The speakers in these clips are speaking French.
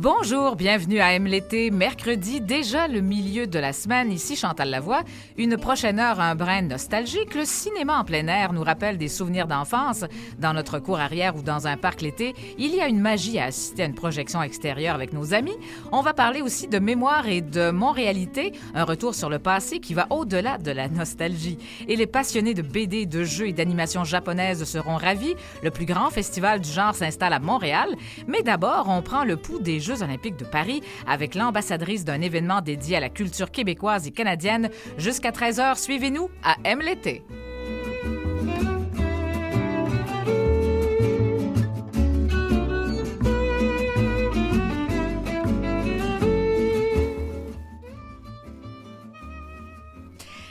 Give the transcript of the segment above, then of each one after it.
Bonjour, bienvenue à Aime l'été, mercredi, déjà le milieu de la semaine. Ici Chantal Lavoie. Une prochaine heure, un brin nostalgique. Le cinéma en plein air nous rappelle des souvenirs d'enfance. Dans notre cour arrière ou dans un parc l'été, il y a une magie à assister à une projection extérieure avec nos amis. On va parler aussi de mémoire et de Montréalité, un retour sur le passé qui va au-delà de la nostalgie. Et les passionnés de BD, de jeux et d'animation japonaise seront ravis. Le plus grand festival du genre s'installe à Montréal. Mais d'abord, on prend le pouls des Jeux olympiques de Paris avec l'ambassadrice d'un événement dédié à la culture québécoise et canadienne. Jusqu'à 13h, suivez-nous à Aime l'été.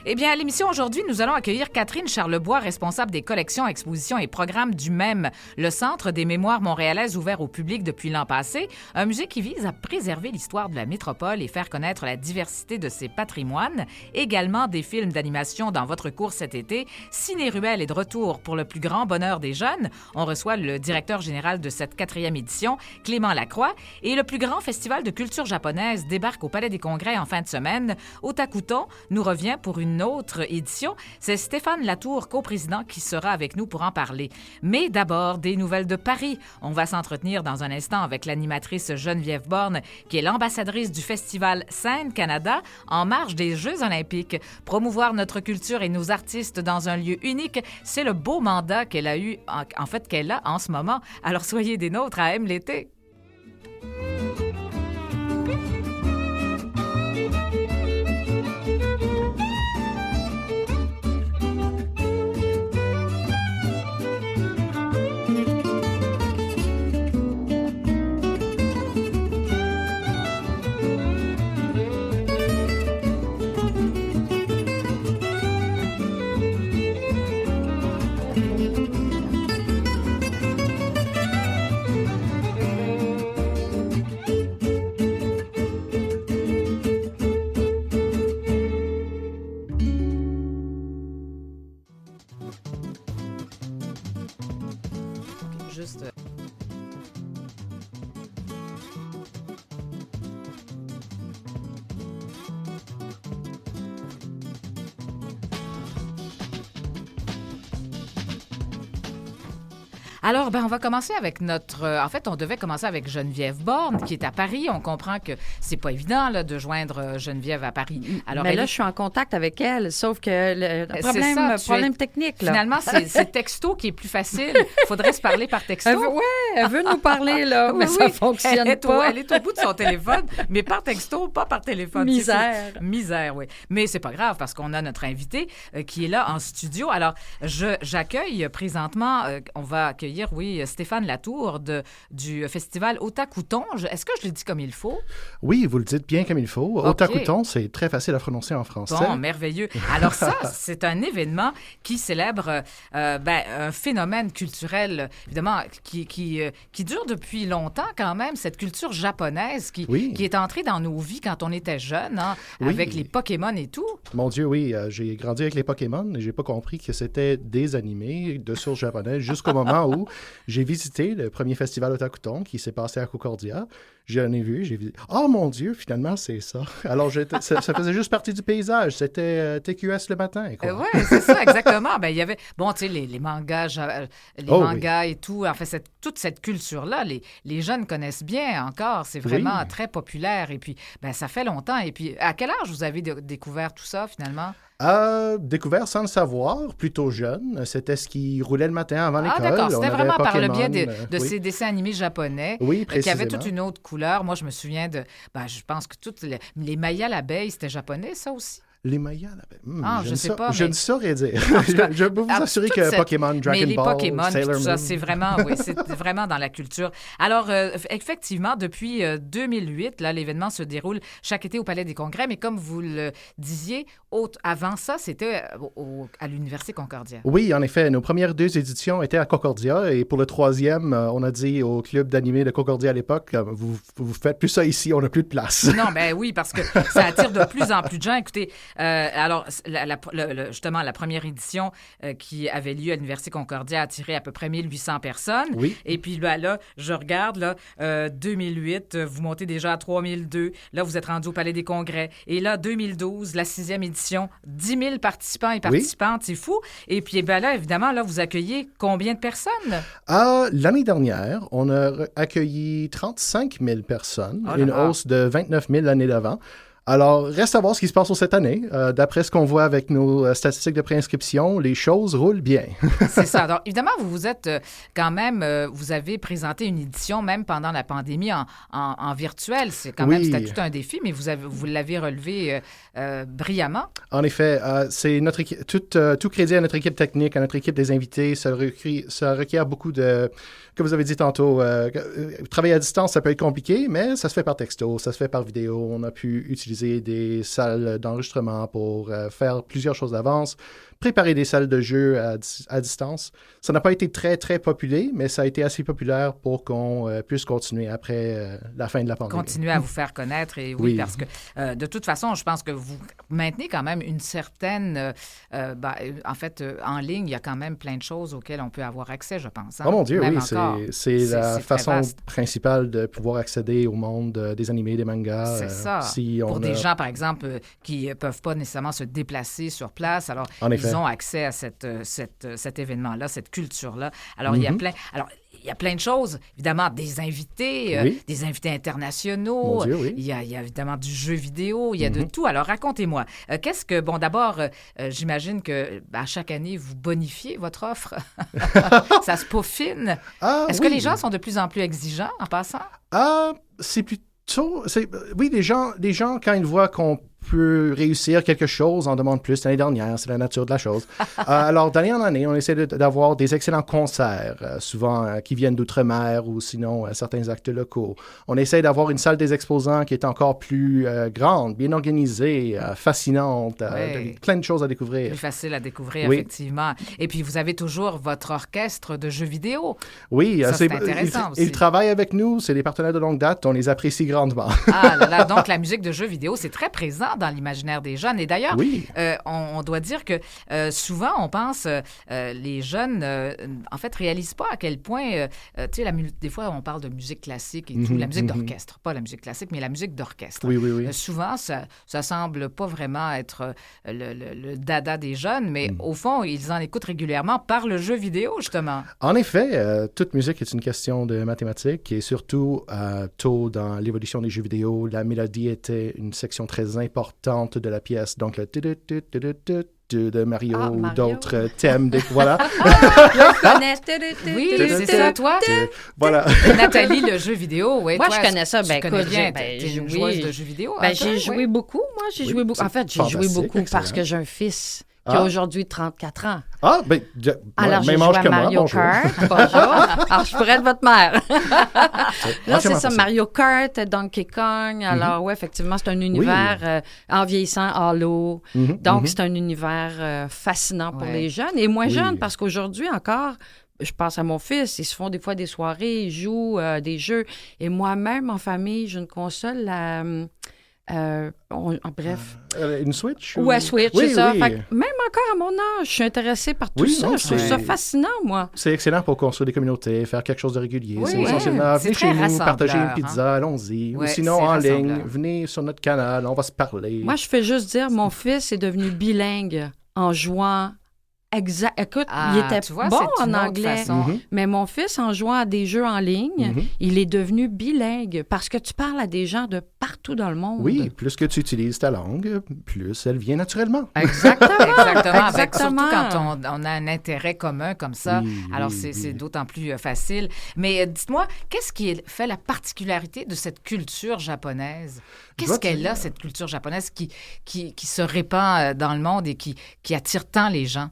Eh bien, à l'émission aujourd'hui, nous allons accueillir Catherine Charlebois, responsable des collections, expositions et programmes du MEM, le Centre des mémoires montréalaises ouvert au public depuis l'an passé, un musée qui vise à préserver l'histoire de la métropole et faire connaître la diversité de ses patrimoines. Également des films d'animation dans votre cours cet été. Ciné Ruelle est de retour pour le plus grand bonheur des jeunes. On reçoit le directeur général de cette 4e édition, Clément Lacroix, et le plus grand festival de culture japonaise débarque au Palais des Congrès en fin de semaine. Otakuton nous revient pour une autre édition. C'est Stéphane Latour, coprésident, qui sera avec nous pour en parler. Mais d'abord, des nouvelles de Paris. On va s'entretenir dans un instant avec l'animatrice Geneviève Borne, qui est l'ambassadrice du festival Scène Canada en marge des Jeux olympiques. Promouvoir notre culture et nos artistes dans un lieu unique, c'est le beau mandat qu'elle a eu, qu'elle a en ce moment. Alors soyez des nôtres à Aime l'été. Alors, on va commencer avec on devait commencer avec Geneviève Borne, qui est à Paris. On comprend que c'est pas évident là, de joindre Geneviève à Paris. Alors, mais là, je suis en contact avec elle, sauf que le problème technique. Là. Finalement, c'est texto qui est plus facile. Il faudrait se parler par texto. Elle veut nous parler, là, mais ça fonctionne pas. Elle est au bout de son téléphone, mais par texto, pas par téléphone. Misère, oui. Mais c'est pas grave, parce qu'on a notre invité qui est là en studio. Alors, j'accueille présentement, on va accueillir Stéphane Latour du festival Otakuton. Est-ce que je le dis comme il faut? Oui, vous le dites bien comme il faut. Okay. Otakuton, c'est très facile à prononcer en français. Bon, merveilleux. Alors ça, c'est un événement qui célèbre un phénomène culturel, évidemment, qui dure depuis longtemps quand même, cette culture japonaise qui est entrée dans nos vies quand on était jeune, avec les Pokémon et tout. Mon Dieu, oui. J'ai grandi avec les Pokémon et j'ai pas compris que c'était des animés de source japonaise jusqu'au moment où j'ai visité le premier festival Otakuton qui s'est passé à Concordia. J'en ai vu, j'ai vu. Oh mon Dieu, finalement, c'est ça. Alors, ça faisait juste partie du paysage. C'était TQS le matin. Oui, c'est ça, exactement. Il y avait, tu sais, les mangas, mangas et tout. En fait, toute cette culture-là, les jeunes connaissent bien encore. C'est vraiment très populaire. Et puis, ça fait longtemps. Et puis, à quel âge vous avez découvert tout ça, finalement? Découvert sans le savoir, plutôt jeune. C'était ce qui roulait le matin avant l'école. Ah, d'accord. C'était vraiment par le biais de ces dessins animés japonais qui avaient toute une autre couleur. Moi, je me souviens je pense que toutes les Maya l'abeille, c'était japonais, ça aussi? Les Mayas, je sais pas. Je ne saurais dire. Je peux vous assurer que Pokémon, Dragon Ball, les Pokémon, Sailor Moon... ça, c'est vraiment dans la culture. Alors, effectivement, depuis 2008, là, l'événement se déroule chaque été au Palais des Congrès, mais comme vous le disiez, avant ça, c'était à l'Université Concordia. Oui, en effet. Nos premières 2 éditions étaient à Concordia, et pour le 3e, on a dit au club d'animés de Concordia à l'époque, vous faites plus ça ici, on n'a plus de place. Non, oui, parce que ça attire de plus en plus de gens. Écoutez, Alors, justement, la première édition qui avait lieu à l'Université Concordia a attiré à peu près 1800 personnes. Oui. Et puis là, je regarde, 2008, vous montez déjà à 3002. Là, vous êtes rendu au Palais des Congrès. Et là, 2012, la 6e édition, 10 000 participants et participantes, c'est fou. Et puis, là, évidemment, là, vous accueillez combien de personnes? L'année dernière, on a accueilli 35 000 personnes, une hausse de 29 000 l'année d'avant. Alors, reste à voir ce qui se passe cette année. D'après ce qu'on voit avec nos statistiques de préinscription, les choses roulent bien. C'est ça. Donc, évidemment, vous êtes quand même, vous avez présenté une édition même pendant la pandémie en virtuel. C'est quand même, c'était tout un défi, mais vous l'avez relevé brillamment. En effet, c'est notre équipe, tout crédit à notre équipe technique, à notre équipe des invités. Ça requiert beaucoup de, comme vous avez dit tantôt, travailler à distance, ça peut être compliqué, mais ça se fait par texto, ça se fait par vidéo. On a pu utiliser des salles d'enregistrement pour faire plusieurs choses d'avance, préparer des salles de jeu à distance. Ça n'a pas été très, très populaire, mais ça a été assez populaire pour qu'on puisse continuer après la fin de la pandémie. Continuer à vous faire connaître, et oui. Parce que de toute façon, je pense que vous maintenez quand même une certaine... en fait, en ligne, il y a quand même plein de choses auxquelles on peut avoir accès, je pense. Hein? Oh mon Dieu, même oui, c'est la façon principale de pouvoir accéder au monde des animés, des mangas. C'est ça. Pour des gens, par exemple, qui ne peuvent pas nécessairement se déplacer sur place, alors ils ont accès à cet événement-là, cette culture-là. Alors, il y a plein... Alors, il y a plein de choses, évidemment, des invités internationaux. Mon Dieu, oui. Il y a évidemment du jeu vidéo, il y a de tout. Alors, racontez-moi, qu'est-ce que... Bon, d'abord, j'imagine que à chaque année, vous bonifiez votre offre. Ça se peaufine. Est-ce que les gens sont de plus en plus exigeants en passant? C'est plutôt... Oui, les gens, quand ils voient qu'on peut réussir quelque chose, en demande plus. L'année dernière, c'est la nature de la chose. Alors, d'année en année, on essaie d'avoir des excellents concerts, souvent qui viennent d'outre-mer ou sinon certains actes locaux. On essaie d'avoir une salle des exposants qui est encore plus grande, bien organisée, fascinante, plein de choses à découvrir. Plus facile à découvrir, effectivement. Et puis, vous avez toujours votre orchestre de jeux vidéo. Oui, ça, c'est intéressant aussi. Ils travaillent avec nous, c'est des partenaires de longue date, on les apprécie grandement. Donc la musique de jeux vidéo, c'est très présent dans l'imaginaire des jeunes. Et d'ailleurs, on doit dire que souvent, on pense, les jeunes, en fait, réalisent pas à quel point, tu sais, des fois, on parle de musique classique et tout, la musique d'orchestre. Pas la musique classique, mais la musique d'orchestre. Oui. Souvent, ça semble pas vraiment être le dada des jeunes, mais au fond, ils en écoutent régulièrement par le jeu vidéo, justement. En effet, toute musique est une question de mathématiques et surtout, tôt dans l'évolution des jeux vidéo, la mélodie était une section très importante de la pièce. Donc, le de Mario ou d'autres thèmes. Voilà. Oui, c'est ça, toi. Voilà. Nathalie, le jeu vidéo, oui. Moi, je connais ça. Tu connais bien. T'es une joueuse de jeux vidéo. J'ai joué beaucoup. Moi, j'ai joué beaucoup. En fait, j'ai joué beaucoup parce que j'ai un fils qui a aujourd'hui 34 ans. même Alors, j'ai joué à Mario Kart. Bonjour. Alors, je pourrais être votre mère. Là, c'est ça, Mario Kart, Donkey Kong. Alors, oui, effectivement, c'est un univers en vieillissant, Halo. Donc, c'est un univers fascinant pour les jeunes et moins jeunes parce qu'aujourd'hui encore, je pense à mon fils, ils se font des fois des soirées, ils jouent des jeux. Et moi-même, en famille, j'ai une console... bref. Une Switch? Ouais, Switch, c'est ça. Fait que même encore à mon âge, je suis intéressée par tout ça. Je trouve ça fascinant, moi. C'est excellent pour construire des communautés, faire quelque chose de régulier. C'est essentiellement, venez chez nous, partager une pizza, allons-y. Ou sinon, en ligne, venez sur notre canal, on va se parler. Moi, je fais juste dire, mon fils est devenu bilingue en jouant... Écoute, il était bon en anglais, mais mon fils, en jouant à des jeux en ligne, il est devenu bilingue parce que tu parles à des gens de partout dans le monde. Oui, plus que tu utilises ta langue, plus elle vient naturellement. Exactement. Surtout quand on a un intérêt commun comme ça, alors c'est d'autant plus facile. Mais dites-moi, qu'est-ce qui fait la particularité de cette culture japonaise? Qu'est-ce qu'elle a, cette culture japonaise qui se répand dans le monde et qui attire tant les gens?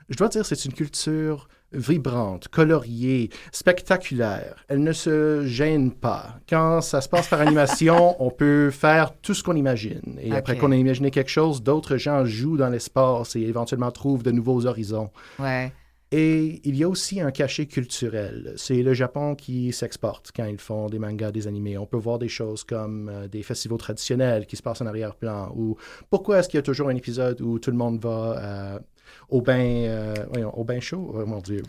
Je dois dire, c'est une culture vibrante, coloriée, spectaculaire. Elle ne se gêne pas. Quand ça se passe par animation, on peut faire tout ce qu'on imagine. Et après qu'on a imaginé quelque chose, d'autres gens jouent dans l'espace et éventuellement trouvent de nouveaux horizons. Ouais. Et il y a aussi un cachet culturel. C'est le Japon qui s'exporte quand ils font des mangas, des animés. On peut voir des choses comme des festivals traditionnels qui se passent en arrière-plan. Ou pourquoi est-ce qu'il y a toujours un épisode où tout le monde va au bain chaud? Oh, mon Dieu.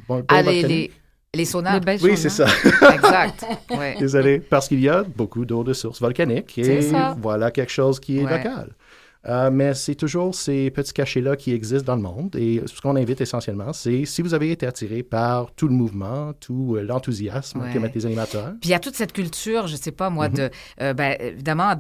Les saunas. Oui, c'est ça. Exact. Ouais. Désolé. Parce qu'il y a beaucoup d'eau de source volcanique. Et voilà quelque chose qui est local. Mais c'est toujours ces petits cachets-là qui existent dans le monde. Et ce qu'on invite essentiellement, c'est si vous avez été attiré par tout le mouvement, tout l'enthousiasme que mettent les animateurs. Puis il y a toute cette culture, je ne sais pas moi, évidemment,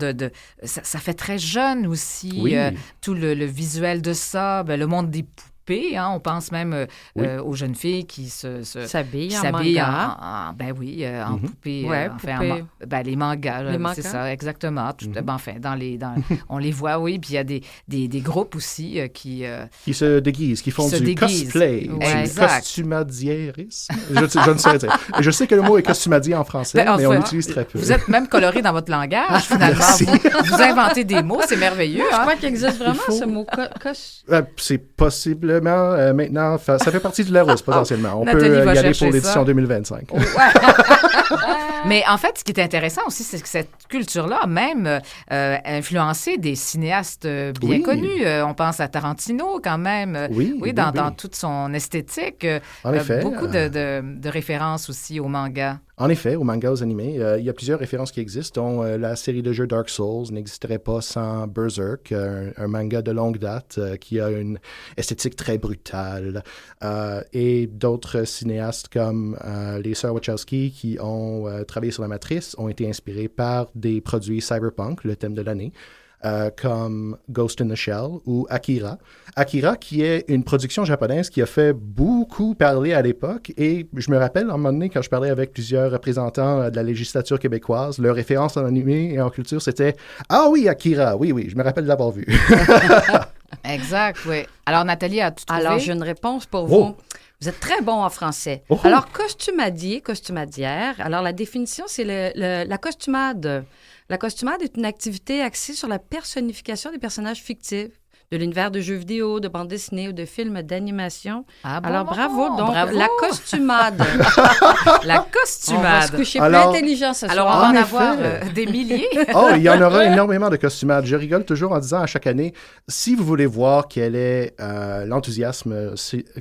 ça fait très jeune aussi, tout le visuel de ça, le monde des poupées. On pense même aux jeunes filles qui s'habillent en manga. En poupée. Les mangas, c'est ça, exactement. On les voit, oui. Puis il y a des groupes aussi qui se déguisent, qui font du cosplay, du costumadiérisme. Je ne sais dire. Je sais que le mot est costumadier en français, mais on l'utilise très peu. Vous êtes même coloré dans votre langage, finalement. Vous inventez des mots, c'est merveilleux. Je crois qu'il existe vraiment ce mot c'est possible. Maintenant, ça fait partie de la rousse, potentiellement. On peut y aller pour l'édition 2025. Mais en fait, ce qui est intéressant aussi, c'est que cette culture-là a même influencé des cinéastes bien connus. On pense à Tarantino, quand même. Dans toute son esthétique. En effet. Beaucoup de références aussi au manga. En effet, aux mangas, aux animés, il y a plusieurs références qui existent, dont la série de jeux Dark Souls n'existerait pas sans Berserk, un manga de longue date qui a une esthétique très brutale. Et d'autres cinéastes comme les sœurs Wachowski qui ont travaillé sur la Matrice ont été inspirés par des produits cyberpunk, le thème de l'année. Comme Ghost in the Shell ou Akira. Akira, qui est une production japonaise qui a fait beaucoup parler à l'époque. Et je me rappelle, à un moment donné, quand je parlais avec plusieurs représentants de la législature québécoise, leur référence en animé et en culture, c'était « Ah oui, Akira! Oui, je me rappelle l'avoir vu. » Exact, oui. Alors, Nathalie, as-tu trouvé? Alors, j'ai une réponse pour vous. Vous êtes très bon en français. Alors, costumadier, costumadière. Alors, la définition, c'est la costumade. La costumade est une activité axée sur la personnification des personnages fictifs de l'univers de jeux vidéo, de bandes dessinées ou de films d'animation. Alors, bravo. Donc, la costumade. La costumade. On va se coucher plus intelligent ce soir. Alors, on va en avoir des milliers. Il y en aura énormément de costumades. Je rigole toujours en disant à chaque année, si vous voulez voir quel est l'enthousiasme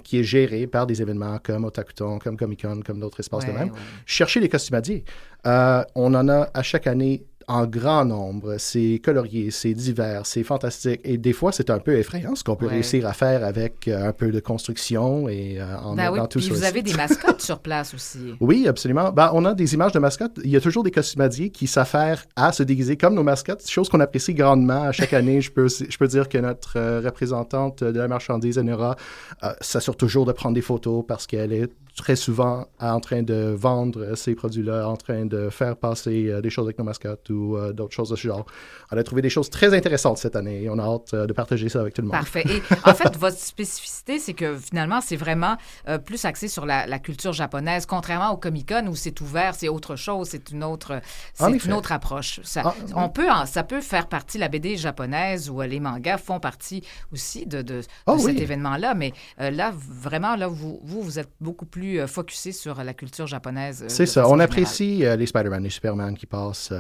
qui est géré par des événements comme Otakuton, comme Comic-Con, comme d'autres espaces de même, cherchez les costumadiers. On en a à chaque année en grand nombre. C'est colorié, c'est divers, c'est fantastique. Et des fois, c'est un peu effrayant ce qu'on peut réussir à faire avec un peu de construction et en mettant tout ça. Vous avez des mascottes sur place aussi. Oui, absolument. On a des images de mascottes. Il y a toujours des costumadiers qui s'affairent à se déguiser comme nos mascottes, chose qu'on apprécie grandement à chaque année. Je peux dire que notre représentante de la marchandise, Enera, s'assure toujours de prendre des photos parce qu'elle est très souvent en train de vendre ces produits-là, en train de faire passer des choses avec nos mascottes ou d'autres choses de ce genre. On a trouvé des choses très intéressantes cette année et on a hâte de partager ça avec tout le monde. Parfait. Et en fait, votre spécificité, c'est que finalement, c'est vraiment plus axé sur la culture japonaise, contrairement au Comic-Con où c'est ouvert, c'est autre chose, c'est une autre approche. Ça peut faire partie, la BD japonaise ou les mangas font partie aussi de cet événement-là, mais là, vraiment, là, vous êtes beaucoup plus focusé sur la culture japonaise. C'est ça. On apprécie les Spider-Man, les Superman qui passent.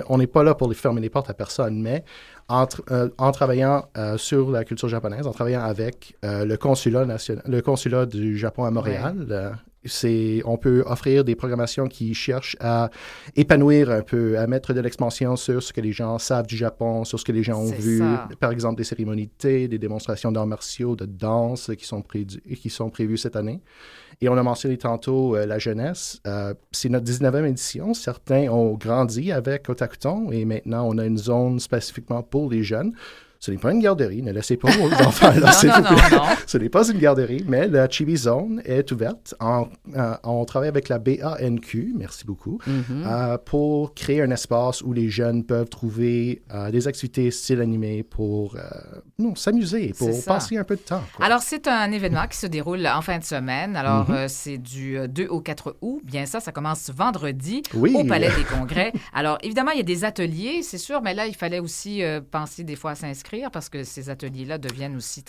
On n'est pas là pour fermer les portes à personne, mais en travaillant sur la culture japonaise, en travaillant avec le consulat du Japon à Montréal, on peut offrir des programmations qui cherchent à épanouir un peu, à mettre de l'expansion sur ce que les gens savent du Japon, sur ce que les gens ont vu. Par exemple, des cérémonies de thé, des démonstrations d'arts martiaux, de danse qui sont prévues cette année. Et on a mentionné tantôt la jeunesse. C'est notre 19e édition. Certains ont grandi avec Otakuton et maintenant, on a une zone spécifiquement pour les jeunes. Ce n'est pas une garderie, ne laissez pas vos enfants là, s'il vous plaît. Ce n'est pas une garderie, mais la Chibi Zone est ouverte. On travaille avec la BANQ, merci beaucoup, pour créer un espace où les jeunes peuvent trouver des activités style animé pour s'amuser, pour passer un peu de temps. Alors, c'est un événement qui se déroule en fin de semaine. Alors, Alors, c'est du 2 au 4 août. Bien ça commence vendredi au Palais des Congrès. Alors, évidemment, il y a des ateliers, c'est sûr, mais là, il fallait aussi penser des fois à s'inscrire parce que ces ateliers-là deviennent aussi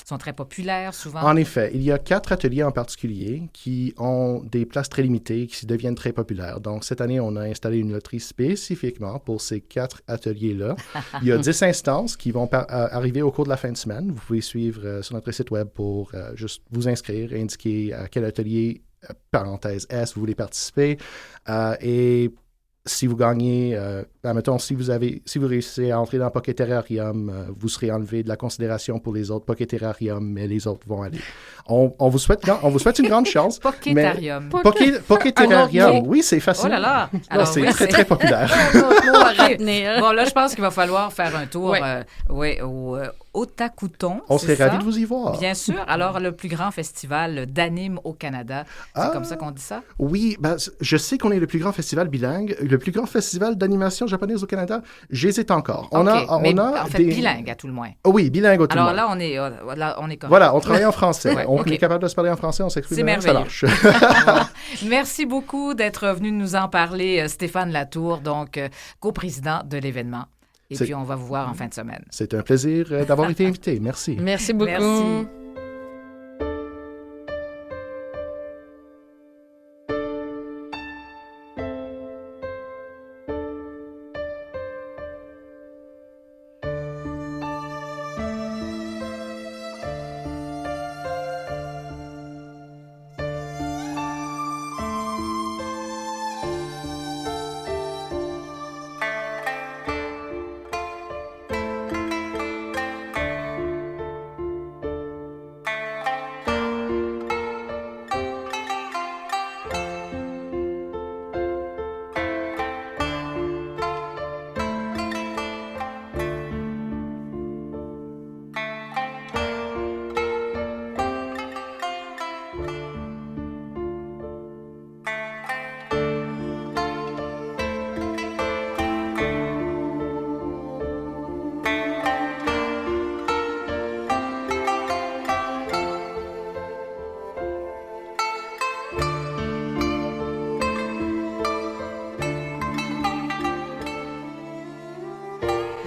sont très populaires souvent. En effet, il y a 4 ateliers en particulier qui ont des places très limitées, qui deviennent très populaires. Donc, cette année, on a installé une loterie spécifiquement pour ces 4 ateliers-là. Il y a 10 instances qui vont arriver au cours de la fin de semaine. Vous pouvez suivre sur notre site web pour juste vous inscrire et indiquer à quel atelier, parenthèse S, vous voulez participer. Et si vous gagnez, admettons, si vous réussissez à entrer dans Pocket Terrarium, vous serez enlevé de la considération pour les autres Pocket Terrarium, mais les autres vont aller. On vous souhaite une grande chance. Pocketarium. Pocket Terrarium, oui, c'est facile. Oh là là! Alors, c'est très, très populaire. Bon, là, je pense qu'il va falloir faire un tour au Otakuton. On serait ravis de vous y voir. Bien sûr. Alors, le plus grand festival d'anime au Canada. C'est comme ça qu'on dit ça? Oui, je sais qu'on est le plus grand festival bilingue, le plus grand festival d'animation japonaise au Canada. J'hésite encore. En fait, bilingue à tout le moins. Oui, bilingue à tout le moins. Alors là, on est correct. Voilà, on travaille en français. On est capable de se parler en français, on s'exprime. C'est merveilleux. Ça marche. Merci beaucoup d'être venu nous en parler, Stéphane Latour, donc coprésident de l'événement. Et puis, on va vous voir en fin de semaine. C'est un plaisir d'avoir été invité. Merci. Merci beaucoup. Merci.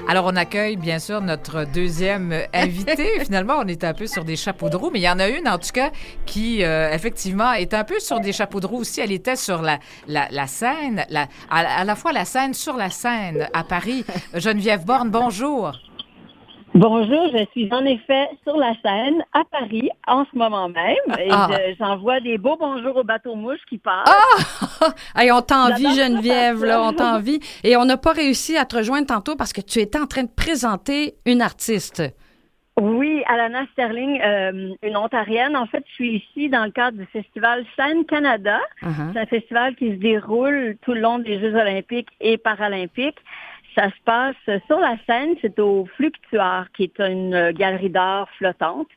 Alors, on accueille, bien sûr, notre deuxième invité. Finalement, on est un peu sur des chapeaux de roue, mais il y en a une, en tout cas, qui, effectivement, est un peu sur des chapeaux de roue aussi. Elle était sur la scène, à la fois la scène sur la scène à Paris. Geneviève Borne, bonjour. Bonjour, je suis en effet sur la scène à Paris en ce moment même et j'envoie des beaux bonjours aux bateaux-mouches qui passent. Hey, on t'envie, Geneviève, là, on t'envie. Et on n'a pas réussi à te rejoindre tantôt parce que tu étais en train de présenter une artiste. Oui, Alana Sterling, une Ontarienne. En fait, je suis ici dans le cadre du festival Scène Canada. C'est un festival qui se déroule tout le long des Jeux olympiques et paralympiques. Ça se passe sur la scène, c'est au Fluctuaire, qui est une galerie d'art flottante,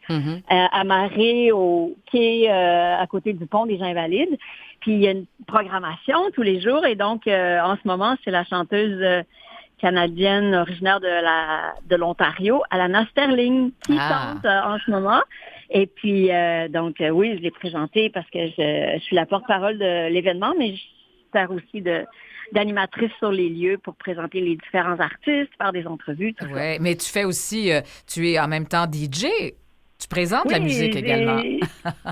amarrée au quai à côté du pont des Invalides. Puis il y a une programmation tous les jours et donc en ce moment, c'est la chanteuse canadienne originaire de l'Ontario, Alana Sterling, qui chante en ce moment. Et puis donc oui, je l'ai présentée parce que je suis la porte-parole de l'événement, mais je sers aussi d'animatrice sur les lieux pour présenter les différents artistes, faire des entrevues, tout ça. Oui, mais tu fais aussi, tu es en même temps DJ. Tu présentes la musique également.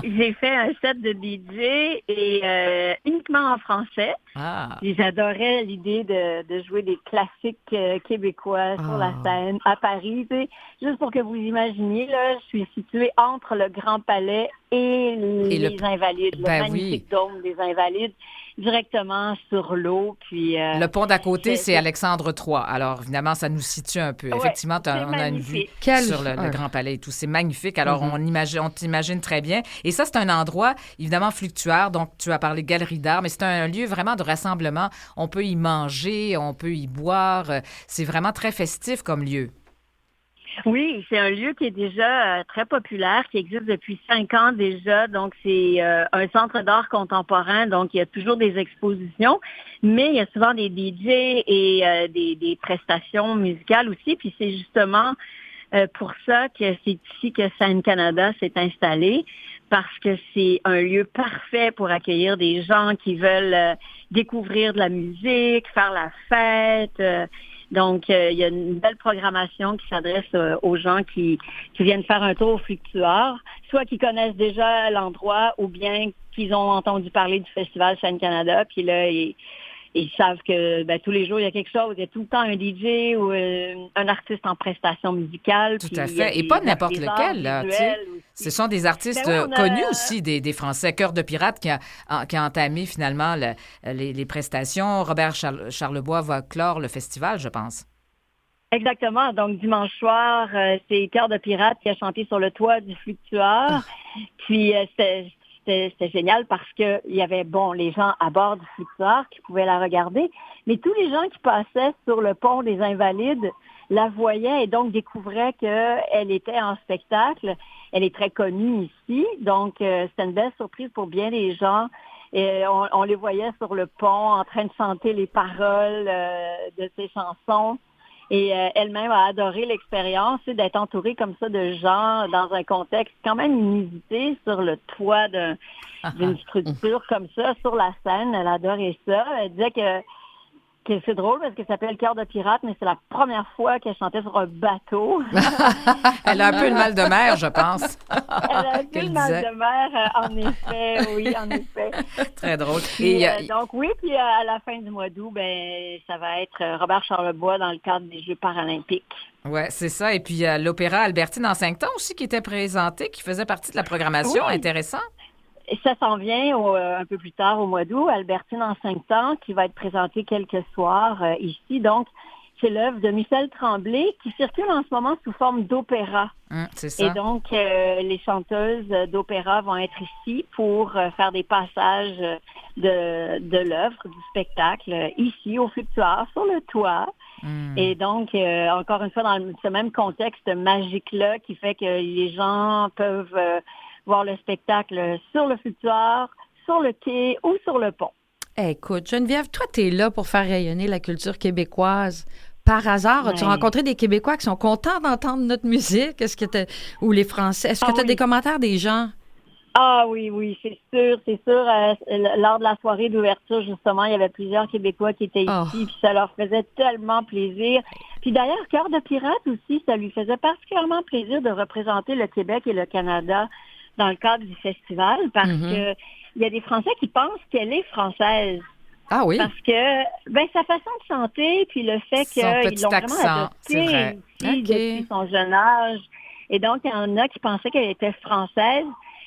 J'ai fait un set de DJ et uniquement en français. J'adorais l'idée de jouer des classiques québécois sur la scène à Paris. Juste pour que vous imaginiez, là, je suis située entre le Grand Palais et les Invalides, le magnifique dôme des Invalides, directement sur l'eau. Puis le pont d'à côté, c'est Alexandre III. Alors, évidemment, ça nous situe un peu. Effectivement, on a une vue sur le Grand Palais et tout. C'est magnifique. Alors, on t'imagine très bien. Et ça, c'est un endroit, évidemment, Fluctuaire. Donc, tu as parlé galerie d'art, mais c'est un lieu vraiment de rassemblement. On peut y manger, on peut y boire. C'est vraiment très festif comme lieu. Oui, c'est un lieu qui est déjà très populaire, qui existe depuis 5 ans déjà. Donc, c'est un centre d'art contemporain. Donc, il y a toujours des expositions, mais il y a souvent des DJ et des prestations musicales aussi. Puis, c'est justement pour ça que c'est ici que Scène Canada s'est installé. parce que c'est un lieu parfait pour accueillir des gens qui veulent découvrir de la musique, faire la fête. Donc, il y a une belle programmation qui s'adresse aux gens qui viennent faire un tour au Fluctuard, soit qui connaissent déjà l'endroit ou bien qu'ils ont entendu parler du Festival Scène-Canada, puis là, ils savent que tous les jours, il y a quelque chose. Il y a tout le temps un DJ ou un artiste en prestation musicale. Tout à fait. Et pas n'importe lequel, là. Ce sont des artistes connus aussi, des Français. Cœur de Pirate qui a entamé finalement les prestations. Robert Charlebois va clore le festival, je pense. Exactement. Donc, dimanche soir, c'est Cœur de Pirate qui a chanté sur le toit du Fluctuard. Puis, c'était génial parce que il y avait, les gens à bord du Fluctuard qui pouvaient la regarder, mais tous les gens qui passaient sur le pont des Invalides la voyaient et donc découvraient qu'elle était en spectacle. Elle est très connue ici, donc c'était une belle surprise pour bien des gens. Et on les voyait sur le pont en train de chanter les paroles de ses chansons. Et elle-même a adoré l'expérience d'être entourée comme ça de gens dans un contexte quand même inusité sur le toit d'une structure comme ça, sur la scène. Elle adorait ça. Elle disait que c'est drôle parce que ça s'appelle Cœur de Pirate, mais c'est la première fois qu'elle chantait sur un bateau. Elle a un peu le mal de mer, je pense. Elle a un peu le mal de mer, en effet, oui, en effet. Très drôle. Puis, donc oui, puis à la fin du mois d'août, ça va être Robert Charlebois dans le cadre des Jeux paralympiques. Oui, c'est ça. Et puis l'Opéra Albertine en 5 temps aussi qui était présenté, qui faisait partie de la programmation. Oui. Intéressant. Et ça s'en vient un peu plus tard au mois d'août, Albertine en 5 temps, qui va être présentée quelques soirs ici. Donc, c'est l'œuvre de Michel Tremblay qui circule en ce moment sous forme d'opéra. C'est ça. Et donc, les chanteuses d'opéra vont être ici pour faire des passages de l'œuvre, du spectacle, ici au Fluctuard, sur le toit. Et donc, encore une fois, dans ce même contexte magique-là qui fait que les gens peuvent voir le spectacle sur le Fluctuard, sur le quai ou sur le pont. Écoute, Geneviève, toi, tu es là pour faire rayonner la culture québécoise. Par hasard, as-tu rencontré des Québécois qui sont contents d'entendre notre musique? Ou les Français? Est-ce que tu as des commentaires des gens? Ah oui, c'est sûr. Lors de la soirée d'ouverture, justement, il y avait plusieurs Québécois qui étaient ici, puis ça leur faisait tellement plaisir. Puis d'ailleurs, Cœur de Pirate aussi, ça lui faisait particulièrement plaisir de représenter le Québec et le Canada dans le cadre du festival, parce que il y a des Français qui pensent qu'elle est française. Ah oui? Parce que, sa façon de chanter, puis le fait qu'ils l'ont vraiment adoptée ici depuis son jeune âge. Et donc, il y en a qui pensaient qu'elle était française.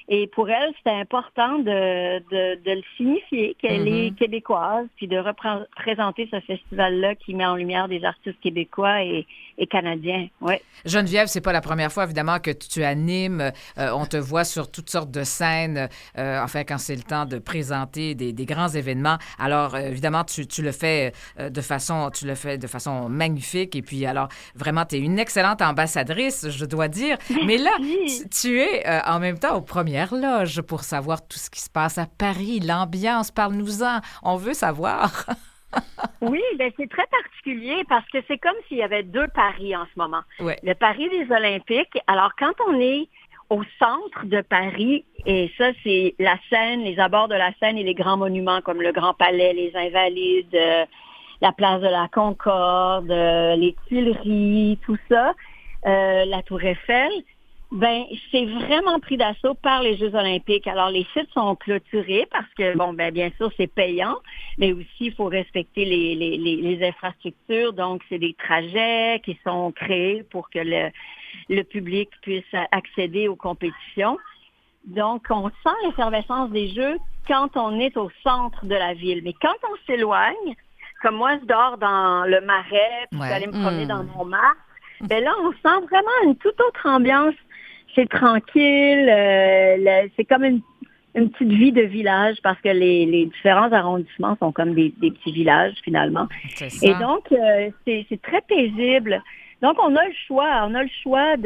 Et pour elle, c'était important de le signifier qu'elle est québécoise, puis de représenter ce festival-là qui met en lumière des artistes québécois et canadiens. Ouais. Geneviève, c'est pas la première fois, évidemment, que tu animes. On te voit sur toutes sortes de scènes, quand c'est le temps de présenter des grands événements. Alors, évidemment, tu le fais de façon magnifique. Et puis, alors, vraiment, tu es une excellente ambassadrice, je dois dire. Mais là, tu es en même temps aux premières loges pour savoir tout ce qui se passe à Paris, l'ambiance. Parle-nous-en. On veut savoir. Oui, c'est très particulier parce que c'est comme s'il y avait deux Paris en ce moment. Ouais. Le Paris des Olympiques. Alors, quand on est au centre de Paris, et ça, c'est la Seine, les abords de la Seine et les grands monuments comme le Grand Palais, les Invalides, la place de la Concorde, les Tuileries, tout ça, la Tour Eiffel, c'est vraiment pris d'assaut par les Jeux olympiques. Alors, les sites sont clôturés parce que, bien sûr, c'est payant, mais aussi, il faut respecter les infrastructures. Donc, c'est des trajets qui sont créés pour que le public puisse accéder aux compétitions. Donc, on sent l'effervescence des Jeux quand on est au centre de la ville. Mais quand on s'éloigne, comme moi, je dors dans le Marais, puis je vais aller me promener dans Montmartre, là, on sent vraiment une toute autre ambiance. C'est tranquille, c'est comme une petite vie de village parce que les différents arrondissements sont comme des petits villages finalement. C'est ça. Et donc, c'est très paisible. Donc, on a le choix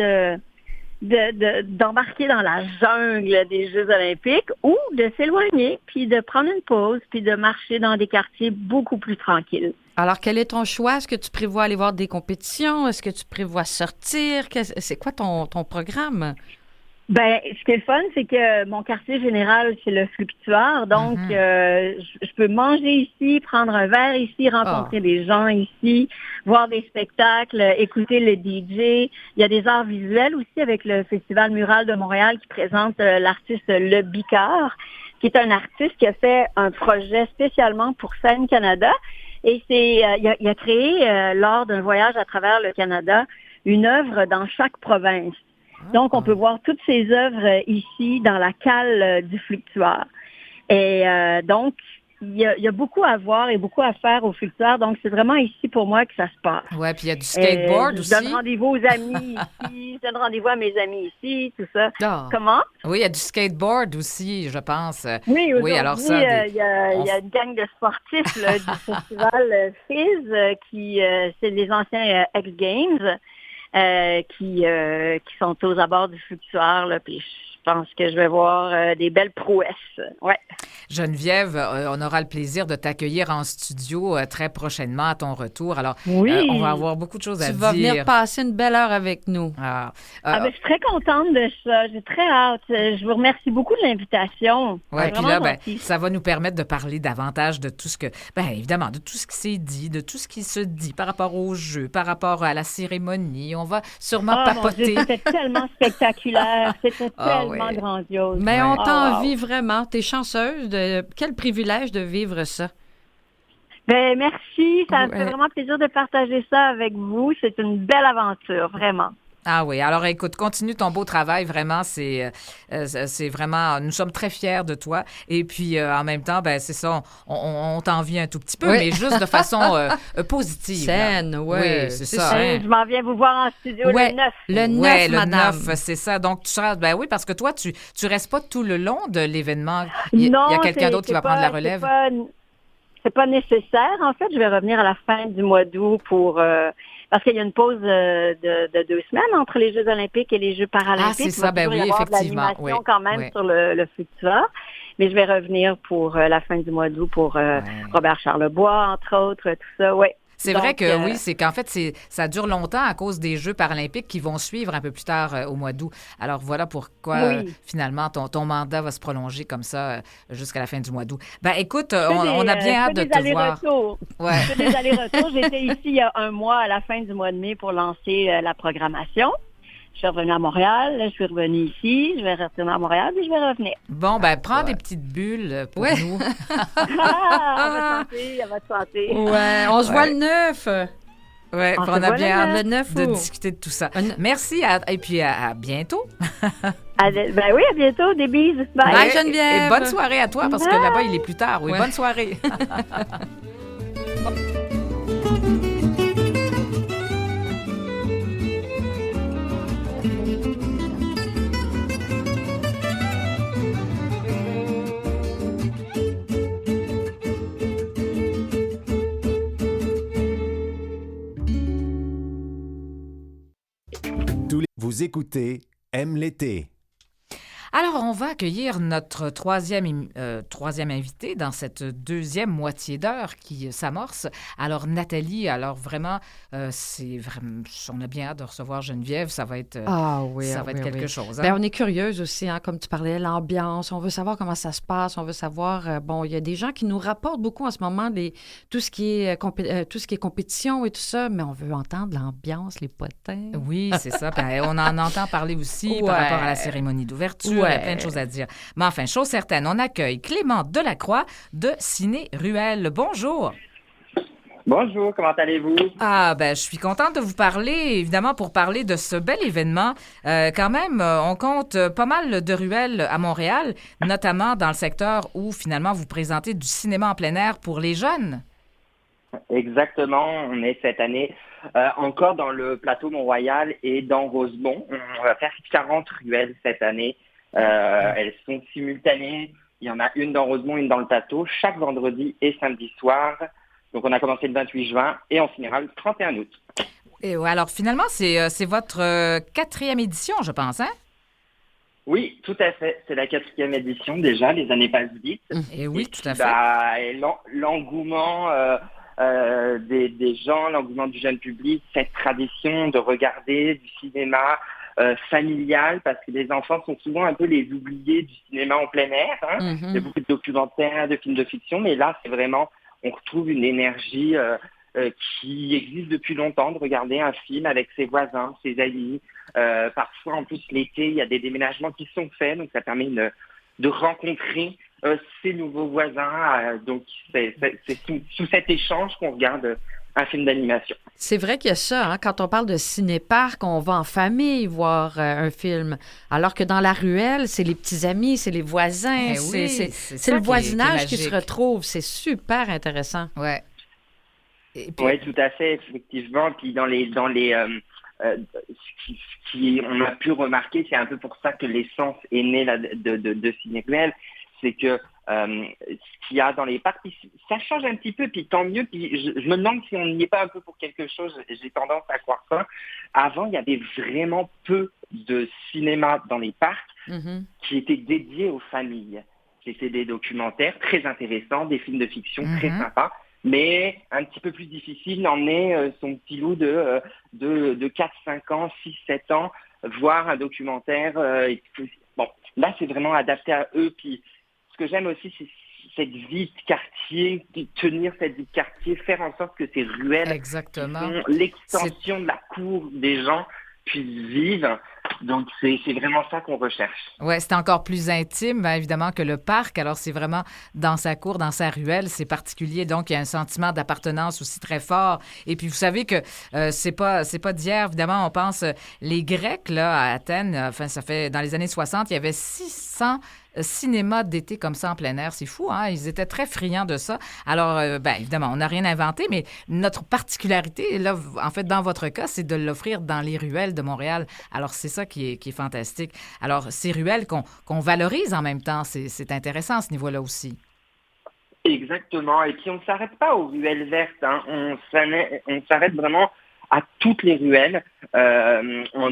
d'embarquer dans la jungle des Jeux olympiques ou de s'éloigner, puis de prendre une pause, puis de marcher dans des quartiers beaucoup plus tranquilles. Alors, quel est ton choix? Est-ce que tu prévois aller voir des compétitions? Est-ce que tu prévois sortir? C'est quoi ton programme? Ben, ce qui est le fun, c'est que mon quartier général, c'est le Fluctuaire. Donc, je peux manger ici, prendre un verre ici, rencontrer des gens ici, voir des spectacles, écouter le DJ. Il y a des arts visuels aussi avec le Festival Mural de Montréal qui présente l'artiste Le Bicard, qui est un artiste qui a fait un projet spécialement pour Scène Canada. Et il a créé, lors d'un voyage à travers le Canada, une œuvre dans chaque province. Donc, on peut voir toutes ces œuvres ici dans la cale du Fluctuaire. Et donc, il y a beaucoup à voir et beaucoup à faire au Fluctuaire. Donc, c'est vraiment ici pour moi que ça se passe. Oui, puis il y a du skateboard aussi. Je donne rendez-vous aux amis ici, je donne rendez-vous à mes amis ici, tout ça. Oh. Comment? Oui, il y a du skateboard aussi, je pense. Oui, alors ça, il y a une gang de sportifs là, du festival Fizz c'est les anciens X-Games. Qui sont aux abords du Fluctuaire, là, puis je pense que je vais voir des belles prouesses. Ouais. Geneviève, on aura le plaisir de t'accueillir en studio très prochainement à ton retour. Alors, oui. On va avoir beaucoup de choses à dire. Tu vas venir passer une belle heure avec nous. Ben, je suis très contente de ça. J'ai très hâte. Je vous remercie beaucoup de l'invitation. Oui, puis là, ça va nous permettre de parler davantage de tout ce que, évidemment, de tout ce qui s'est dit, de tout ce qui se dit par rapport au jeu, par rapport à la cérémonie. On va sûrement papoter. Mon Dieu, c'était tellement spectaculaire. C'était tellement grandiose. Mais on t'envie vraiment. T'es chanceuse. Quel privilège de vivre ça. Ben merci. Ça me fait vraiment plaisir de partager ça avec vous. C'est une belle aventure, vraiment. Ah oui, alors écoute, continue ton beau travail, vraiment, c'est vraiment, nous sommes très fiers de toi. Et puis, en même temps, c'est ça, on t'envie un tout petit peu, mais juste de façon positive. Saine, oui, c'est ça. Hein. Je m'en viens vous voir en studio le 9. Le 9, madame. Le 9, c'est ça. Donc, tu seras, oui, parce que toi, tu restes pas tout le long de l'événement. Il y a quelqu'un d'autre qui va prendre la relève. C'est pas nécessaire. En fait, je vais revenir à la fin du mois d'août pour... parce qu'il y a une pause de 2 semaines entre les Jeux olympiques et les Jeux paralympiques. Ah, c'est ça, oui, effectivement. Il va y avoir de l'animation quand même sur le Fluctuaire. Mais je vais revenir pour la fin du mois d'août pour Robert Charlebois, entre autres, tout ça, oui. C'est vrai que oui, c'est qu'en fait, ça dure longtemps à cause des Jeux paralympiques qui vont suivre un peu plus tard au mois d'août. Alors voilà pourquoi finalement ton mandat va se prolonger comme ça jusqu'à la fin du mois d'août. Ben écoute, on a bien hâte de te voir. Ouais. Je fais des allers-retours. J'étais ici il y a un mois à la fin du mois de mai pour lancer la programmation. Je suis revenue à Montréal, je suis revenue ici, je vais retourner à Montréal puis je vais revenir. Bon, prends des petites bulles pour nous. À votre santé. Ouais, on se voit le 9. Oui, on a bien hâte le 9 de discuter de tout ça. Merci et puis à bientôt. Oui, à bientôt. Des bises. Bye. Bye, Geneviève. Et bonne soirée à toi parce que là-bas, il est plus tard. Oui, bonne soirée. Vous écoutez Aime l'été. Alors, on va accueillir notre troisième invité dans cette deuxième moitié d'heure qui s'amorce. Alors, Nathalie, vraiment, on a bien hâte de recevoir Geneviève. Ça va être, quelque chose. Hein? On est curieuse aussi, hein, comme tu parlais, l'ambiance. On veut savoir comment ça se passe. On veut savoir, il y a des gens qui nous rapportent beaucoup en ce moment tout ce qui est compétition et tout ça, mais on veut entendre l'ambiance, les potins. Oui, c'est ça. On en entend parler aussi par rapport à la cérémonie d'ouverture. Il y a plein de choses à dire. Mais enfin, chose certaine, on accueille Clément Delacroix de Ciné Ruelle. Bonjour. Bonjour, comment allez-vous? Je suis contente de vous parler, évidemment, pour parler de ce bel événement. Quand même, on compte pas mal de ruelles à Montréal, notamment dans le secteur où, finalement, vous présentez du cinéma en plein air pour les jeunes. Exactement, on est cette année encore dans le plateau Mont-Royal et dans Rosemont. On va faire 40 ruelles cette année. Elles sont simultanées. Il y en a une dans Rosemont, une dans le plateau, chaque vendredi et samedi soir. Donc, on a commencé le 28 juin et on finira le 31 août. Et alors, finalement, c'est votre 4e édition, je pense, hein? Oui, tout à fait. C'est la 4e édition déjà. Les années passent vite. Et oui, tout à fait. L'engouement des gens, l'engouement du jeune public, cette tradition de regarder du cinéma familial, parce que les enfants sont souvent un peu les oubliés du cinéma en plein air. Hein. Il y a beaucoup de documentaires, de films de fiction, mais là, c'est vraiment, on retrouve une énergie qui existe depuis longtemps, de regarder un film avec ses voisins, ses amis. Parfois, en plus, l'été, il y a des déménagements qui sont faits, donc ça permet de rencontrer ses nouveaux voisins. Donc, c'est sous cet échange qu'on regarde un film d'animation. C'est vrai qu'il y a ça. Hein? Quand on parle de ciné-parc, on va en famille voir un film. Alors que dans la ruelle, c'est les petits amis, c'est les voisins. C'est le voisinage qui se retrouve. C'est super intéressant. Ouais. Oui, tout à fait, effectivement. Puis on a pu remarquer, c'est un peu pour ça que l'essence est née de Ciné-Ruelle, c'est que ce qu'il y a dans les parcs, ça change un petit peu, puis tant mieux. Puis je me demande si on n'y est pas un peu pour quelque chose. J'ai tendance à croire ça. Avant, il y avait vraiment peu de cinéma dans les parcs qui étaient dédiés aux familles. C'était des documentaires très intéressants, des films de fiction très sympas. Mais un petit peu plus difficile d'emmener son petit loup de 4-5 ans, 6-7 ans, voir un documentaire. Bon, là, c'est vraiment adapté à eux. Puis, ce que j'aime aussi, c'est cette vie de quartier, tenir cette vie de quartier, faire en sorte que ces ruelles, l'extension de la cour des gens, puissent vivre. Donc, c'est vraiment ça qu'on recherche. Oui, c'est encore plus intime, bien évidemment, que le parc. Alors, c'est vraiment dans sa cour, dans sa ruelle. C'est particulier. Donc, il y a un sentiment d'appartenance aussi très fort. Et puis, vous savez que c'est pas d'hier. Évidemment, on pense les Grecs, là, à Athènes. Enfin, ça fait dans les années 60, il y avait 600 cinéma d'été comme ça en plein air. C'est fou, hein? Ils étaient très friands de ça. Alors, évidemment, on n'a rien inventé, mais notre particularité, là, en fait, dans votre cas, c'est de l'offrir dans les ruelles de Montréal. Alors, c'est ça qui est fantastique. Alors, ces ruelles qu'on valorise en même temps, c'est intéressant à ce niveau-là aussi. Exactement. Et puis, on ne s'arrête pas aux ruelles vertes. Hein. On s'arrête vraiment à toutes les ruelles. En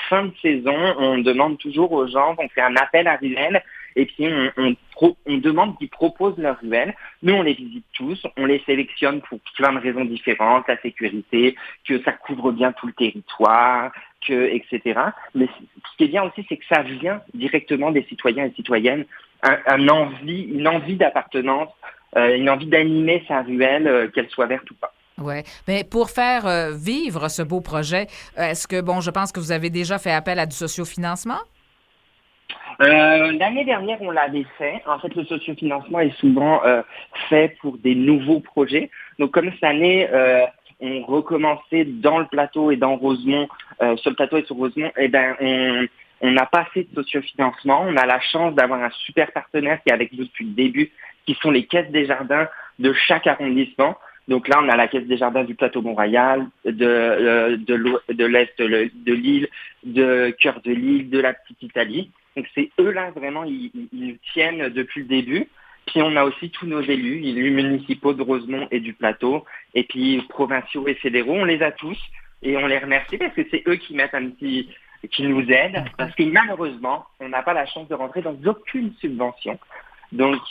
fin de saison, on demande toujours aux gens, on fait un appel à ruelles, et puis on demande qu'ils proposent leurs ruelles. Nous, on les visite tous, on les sélectionne pour plein de raisons différentes, la sécurité, que ça couvre bien tout le territoire, etc. Mais ce qui est bien aussi, c'est que ça vient directement des citoyens et citoyennes, une envie d'appartenance, une envie d'animer sa ruelle, qu'elle soit verte ou pas. Oui. Mais pour faire vivre ce beau projet, est-ce que, je pense que vous avez déjà fait appel à du sociofinancement? L'année dernière, on l'avait fait. En fait, le sociofinancement est souvent fait pour des nouveaux projets. Donc, comme cette année, on recommençait dans le plateau et dans Rosemont, sur le plateau et sur Rosemont, on n'a pas fait de sociofinancement. On a la chance d'avoir un super partenaire qui est avec nous depuis le début, qui sont les caisses des jardins de chaque arrondissement. Donc là, on a la Caisse des Jardins du Plateau Mont-Royal, de l'Est de l'île, de Cœur de l'île, de la Petite Italie. Donc c'est eux-là, vraiment, ils tiennent depuis le début. Puis on a aussi tous nos élus municipaux de Rosemont et du Plateau, et puis provinciaux et fédéraux. On les a tous et on les remercie parce que c'est eux qui nous aident. Parce que malheureusement, on n'a pas la chance de rentrer dans aucune subvention. Donc...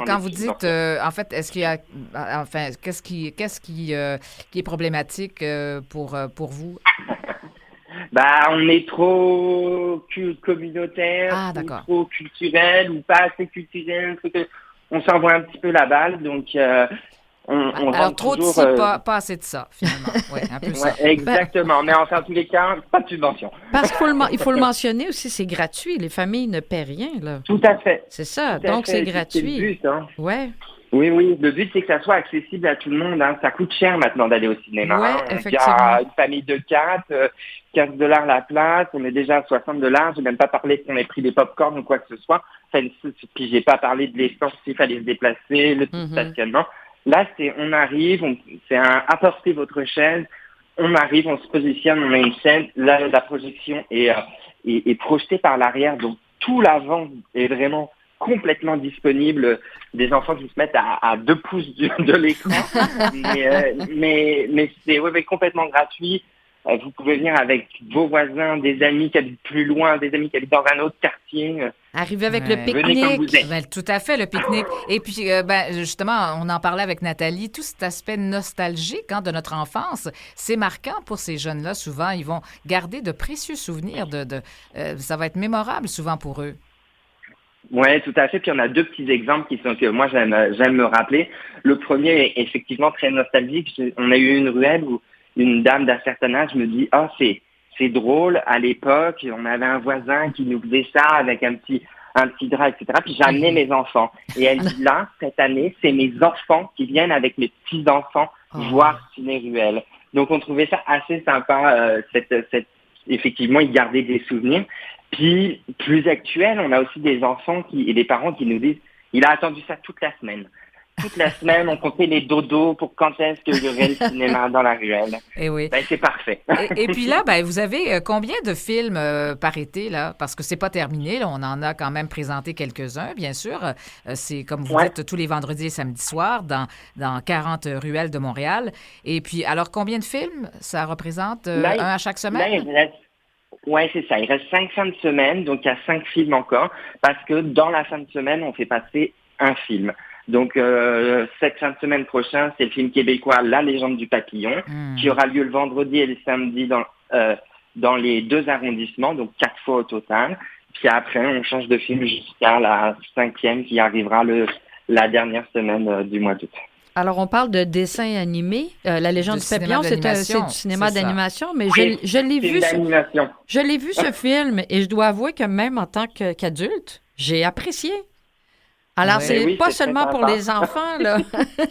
quand vous dites, en fait, est-ce qu'il y a, qu'est-ce qui est problématique pour vous? On est trop communautaire, ou trop culturel, ou pas assez culturel. On s'envoie un petit peu la balle, donc alors trop de ci, pas assez de ça, finalement. Ouais, un peu ça. Exactement, mais en tous les cas, pas de subvention. Parce qu'il faut le mentionner aussi, c'est gratuit. Les familles ne paient rien, là. Tout à fait. C'est ça, donc c'est gratuit. C'est le but, hein. Ouais. Oui, le but, c'est que ça soit accessible à tout le monde. Hein. Ça coûte cher maintenant d'aller au cinéma. Ouais, effectivement. Il y a une famille de 4, $15 la place. On est déjà à $60. J'ai même pas parlé qu'on ait pris des pop-corn ou quoi que ce soit. Puis j'ai pas parlé de l'essence s'il fallait se déplacer, le stationnement. Là, on arrive, c'est apportez votre chaise. On arrive, on se positionne, on a une scène. Là, la projection est projetée par l'arrière. Donc, tout l'avant est vraiment complètement disponible. Des enfants qui se mettent à 2 pouces de l'écran. mais c'est complètement gratuit. Vous pouvez venir avec vos voisins, des amis qui habitent plus loin, des amis qui habitent dans un autre quartier. Arriver avec le pique-nique. Ben, tout à fait, le pique-nique. Et puis, justement, on en parlait avec Nathalie, tout cet aspect nostalgique de notre enfance, c'est marquant pour ces jeunes-là. Souvent, ils vont garder de précieux souvenirs. Ça va être mémorable souvent pour eux. Oui, tout à fait. Puis on a 2 petits exemples que moi j'aime me rappeler. Le premier est effectivement très nostalgique. On a eu une ruelle où une dame d'un certain âge me dit « Ah, c'est drôle, à l'époque, on avait un voisin qui nous faisait ça avec un petit drap, etc. Puis j'ai amené mes enfants. Et elle dit là, cette année, c'est mes enfants qui viennent avec mes petits-enfants voir Ciné-Ruelle. Donc on trouvait ça assez sympa, effectivement, ils gardaient des souvenirs. Puis, plus actuel, on a aussi des enfants et des parents qui nous disent « Il a attendu ça toute la semaine. » Toute la semaine, on comptait les dodos pour quand est-ce que j'aurai le cinéma dans la ruelle. Et oui. Ben, c'est parfait. Et puis là, vous avez combien de films par été, là? Parce que c'est pas terminé, là. On en a quand même présenté quelques-uns, bien sûr. C'est, comme vous dites, tous les vendredis et samedis soirs dans 40 ruelles de Montréal. Et puis, alors, combien de films ça représente? Un à chaque semaine? Oui, c'est ça. Il reste 5 fins de semaine, donc il y a 5 films encore, parce que dans la fin de semaine, on fait passer un film. Donc, cette fin de semaine prochaine, c'est le film québécois La Légende du Papillon, qui aura lieu le vendredi et le samedi dans les 2 arrondissements, donc 4 fois au total. Puis après, on change de film jusqu'à la 5e qui arrivera la dernière semaine du mois d'août. Alors, on parle de dessin animé. La Légende du Papillon, c'est du cinéma d'animation, mais je l'ai vu. Je l'ai vu, ce film, et je dois avouer que même en tant qu'adulte, j'ai apprécié. Alors, c'est pas seulement pour les enfants, là.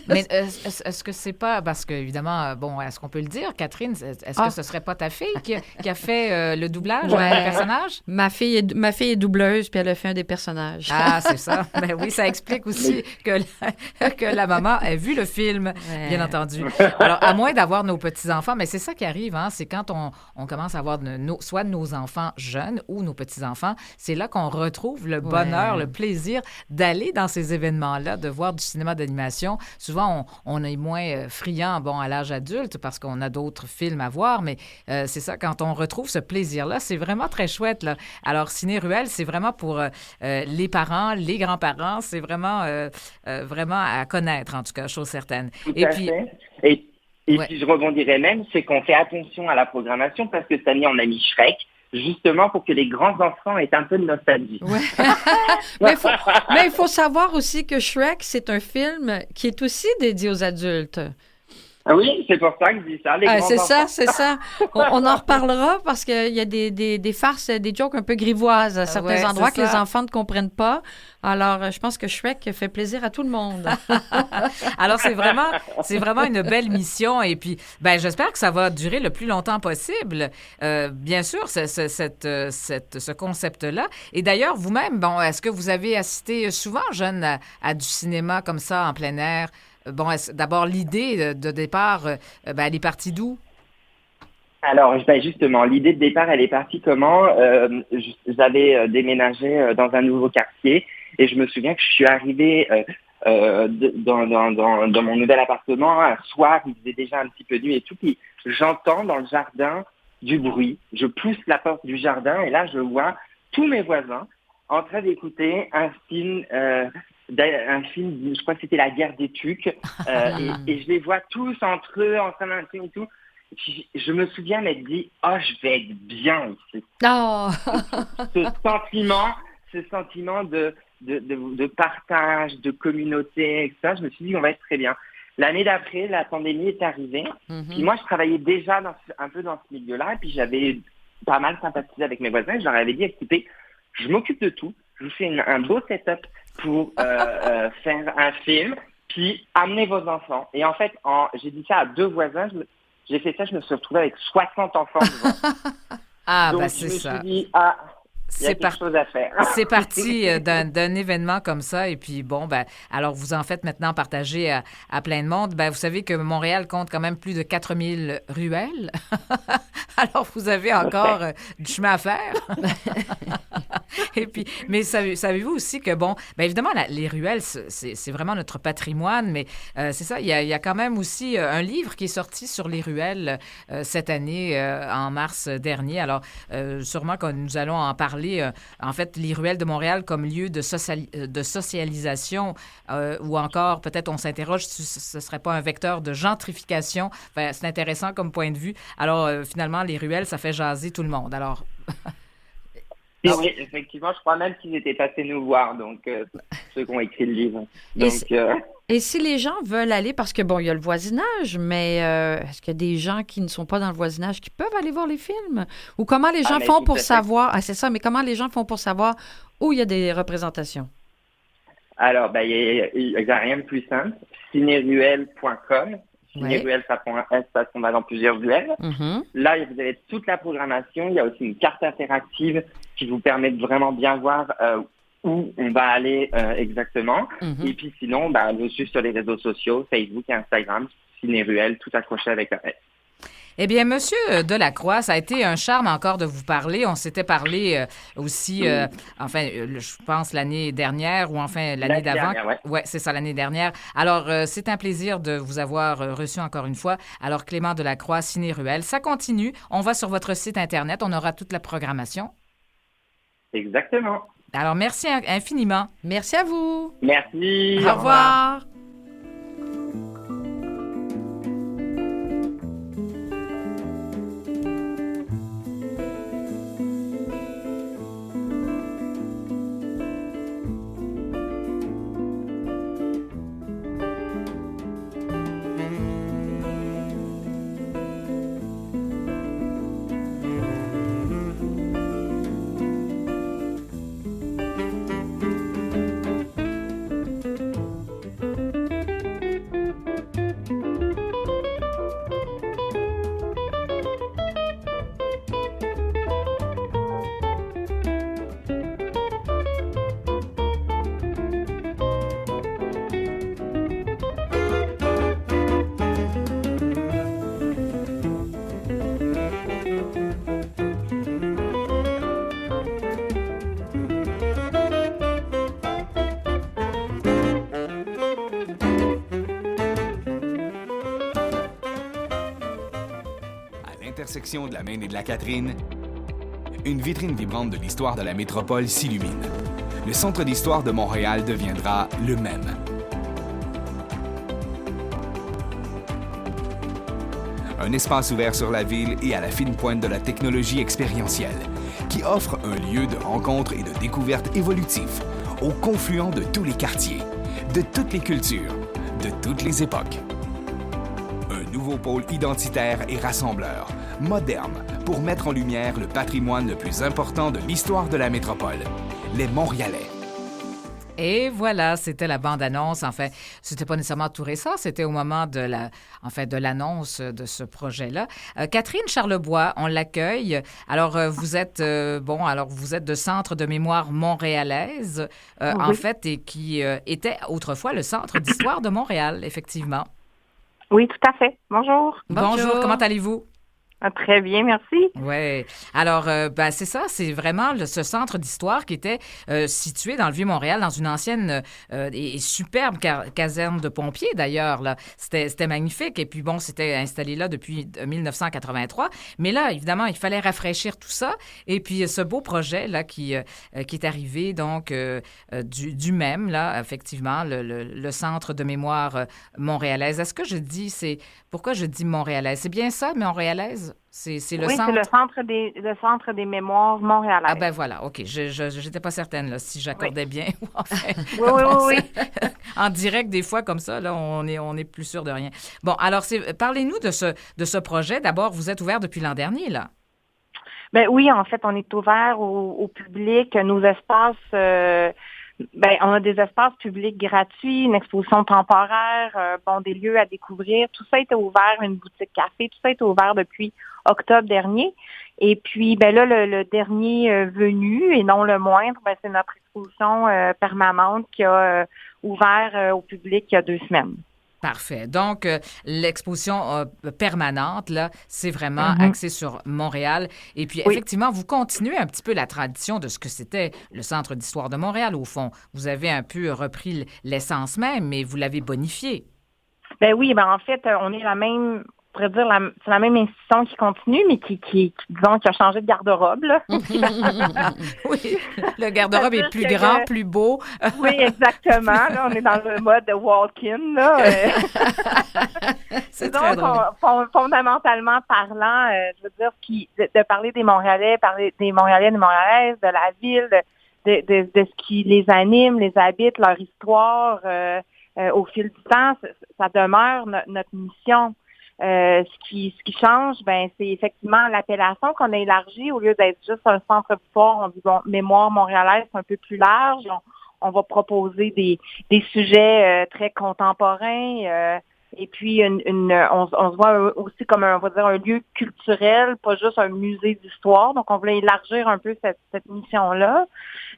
Mais est-ce que c'est pas... Parce que, évidemment, est-ce qu'on peut le dire, Catherine? Est-ce que ce serait pas ta fille qui a fait le doublage d'un personnage? Ma fille est doubleuse, puis elle a fait un des personnages. Ah, c'est ça. Ben oui, ça explique aussi que la maman a vu le film, bien entendu. Alors, à moins d'avoir nos petits-enfants, mais c'est ça qui arrive, c'est quand on commence à avoir soit nos enfants jeunes ou nos petits-enfants, c'est là qu'on retrouve le bonheur, le plaisir d'aller dans ces événements-là, de voir du cinéma d'animation. Souvent, on est moins friand à l'âge adulte parce qu'on a d'autres films à voir, mais c'est ça, quand on retrouve ce plaisir-là, c'est vraiment très chouette, là. Alors, Ciné-Ruelle, c'est vraiment pour les parents, les grands-parents, c'est vraiment à connaître, en tout cas, chose certaine. Tout à fait. Et puis, je rebondirais même, c'est qu'on fait attention à la programmation parce que cette année, on a mis Shrek, justement pour que les grands-enfants aient un peu de nostalgie. Ouais. mais il faut savoir aussi que Shrek, c'est un film qui est aussi dédié aux adultes. Oui, c'est pour ça que je dis ça, les grands-enfants. C'est ça. On en reparlera parce qu'il y a des farces, des jokes un peu grivoises à certains endroits que les enfants ne comprennent pas. Alors, je pense que Shrek fait plaisir à tout le monde. Alors, c'est vraiment une belle mission. Et puis, j'espère que ça va durer le plus longtemps possible. Bien sûr, ce concept-là. Et d'ailleurs, vous-même, est-ce que vous avez assisté souvent, jeune, à du cinéma comme ça, en plein air? D'abord, l'idée de départ, elle est partie d'où? Alors, justement, l'idée de départ, elle est partie comment? J'avais déménagé dans un nouveau quartier et je me souviens que je suis arrivé dans mon nouvel appartement. Un soir, il faisait déjà un petit peu nuit et tout, puis j'entends dans le jardin du bruit. Je pousse la porte du jardin et là, je vois tous mes voisins en train d'écouter un film... je crois que c'était La Guerre des Tucs, et je les vois tous entre eux en train d'un film et tout. Et puis, je me souviens m'être dit, je vais être bien ici. Oh. ce sentiment de partage, de communauté, etc. Je me suis dit, on va être très bien. L'année d'après, la pandémie est arrivée. Puis moi, je travaillais déjà un peu dans ce milieu-là, et puis j'avais pas mal sympathisé avec mes voisins. Je leur avais dit, écoutez, je m'occupe de tout. Je vous fais un beau setup pour faire un film, puis amenez vos enfants. Et en fait, j'ai dit ça à 2 voisins. J'ai fait ça, je me suis retrouvé avec 60 enfants devant. Donc, c'est ça. Je me suis dit, il y a quelque chose à faire. C'est parti d'un événement comme ça. Et puis, alors vous en faites maintenant partager à plein de monde. Vous savez que Montréal compte quand même plus de 4000 ruelles. Alors, vous avez encore du chemin à faire. Et puis, mais savez-vous aussi que, bon, bien évidemment, les ruelles, c'est vraiment notre patrimoine, mais c'est ça, il y a quand même aussi un livre qui est sorti sur les ruelles cette année, en mars dernier. Alors, sûrement que nous allons en parler. En fait, les ruelles de Montréal comme lieu de socialisation, ou encore, peut-être, on s'interroge si ce ne serait pas un vecteur de gentrification. Enfin, c'est intéressant comme point de vue. Alors, finalement, les ruelles, ça fait jaser tout le monde. Alors... Oui, effectivement, je crois même qu'ils étaient passés nous voir, donc ceux qui ont écrit le livre. Donc, et si les gens veulent aller, parce que bon, il y a le voisinage, mais est-ce qu'il y a des gens qui ne sont pas dans le voisinage qui peuvent aller voir les films? Ou comment les gens font pour savoir? Ah, c'est ça, mais comment les gens font pour savoir où il y a des représentations? Alors, il n'y a rien de plus simple. Cinéruelle.com. Cinéruelle, ça prend un S parce qu'on va dans plusieurs ruelles. Mm-hmm. Là, vous avez toute la programmation. Il y a aussi une carte interactive qui vous permet de vraiment bien voir où on va aller exactement. Mm-hmm. Et puis sinon, nous suivre sur les réseaux sociaux, Facebook et Instagram, Cinéruelle, tout accroché avec un S. Eh bien, Monsieur Delacroix, ça a été un charme encore de vous parler. On s'était parlé aussi, je pense l'année dernière ou enfin l'année d'avant. Ouais, c'est ça, l'année dernière. Alors, c'est un plaisir de vous avoir reçu encore une fois. Alors, Clément Delacroix, Ciné-Ruelle, ça continue. On va sur votre site Internet. On aura toute la programmation. Exactement. Alors, merci infiniment. Merci à vous. Merci. Au revoir. Intersection de la Maine et de la Catherine, une vitrine vibrante de l'histoire de la métropole s'illumine. Le Centre d'histoire de Montréal deviendra le même. Un espace ouvert sur la ville et à la fine pointe de la technologie expérientielle, qui offre un lieu de rencontre et de découverte évolutif, au confluent de tous les quartiers, de toutes les cultures, de toutes les époques. Un nouveau pôle identitaire et rassembleur, moderne, pour mettre en lumière le patrimoine le plus important de l'histoire de la métropole, les Montréalais. Et voilà, c'était la bande-annonce. Enfin, c'était pas nécessairement tout récent, c'était au moment de l'annonce de ce projet-là. Catherine Charlebois, on l'accueille. Alors, vous êtes de Centre de mémoire montréalaise, Oui. en fait, et qui était autrefois le Centre d'histoire de Montréal, effectivement. Oui, tout à fait. Bonjour. Bonjour, comment allez-vous? Très bien, merci. Oui. Alors, c'est ça, c'est vraiment ce centre d'histoire qui était situé dans le Vieux-Montréal, dans une ancienne et superbe caserne de pompiers, d'ailleurs. Là. C'était magnifique. Et puis, bon, c'était installé là depuis 1983. Mais là, évidemment, il fallait rafraîchir tout ça. Et puis, ce beau projet là qui est arrivé, donc, du même, là, effectivement, le Centre de mémoire montréalaise. Est-ce que je dis, pourquoi je dis montréalaise? C'est bien ça, montréalaise? C'est le oui, centre? c'est le centre des mémoires montréalaises. Ah ben voilà, OK. Je n'étais pas certaine là, si j'accordais bien. Enfin, oui. En direct, des fois, comme ça, là, on est plus sûr de rien. Bon, alors, parlez-nous de ce projet. D'abord, vous êtes ouvert depuis l'an dernier, là. Ben oui, en fait, on est ouvert au public. Nos espaces... on a des espaces publics gratuits, une exposition temporaire, des lieux à découvrir. Tout ça était ouvert, une boutique café, tout ça était ouvert depuis octobre dernier. Et puis, là, le dernier venu, et non le moindre, c'est notre exposition permanente qui a ouvert au public il y a 2 semaines. Parfait. Donc, l'exposition permanente, là, c'est vraiment axé sur Montréal. Et puis, effectivement, vous continuez un petit peu la tradition de ce que c'était le Centre d'histoire de Montréal, au fond. Vous avez un peu repris l'essence même, mais vous l'avez bonifié. Ben oui, en fait, on est la même... On pourrait dire c'est la même institution qui continue, mais qui disons, qui a changé de garde-robe. Là. Oui, le garde-robe est plus grand, plus beau. Oui, exactement. Là, on est dans le mode de walk-in. Là. C'est très drôle. Fondamentalement parlant, je veux dire, de parler des Montréalais, parler des Montréalais, des Montréalaises, de la ville, de ce qui les anime, les habite, leur histoire, au fil du temps, ça demeure notre mission. Ce qui change, c'est effectivement l'appellation qu'on a élargie. Au lieu d'être juste un centre d'histoire, on dit mémoire montréalaise, c'est un peu plus large. On va proposer des sujets très contemporains. Et puis on se voit aussi comme un lieu culturel, pas juste un musée d'histoire. Donc on voulait élargir un peu cette mission-là.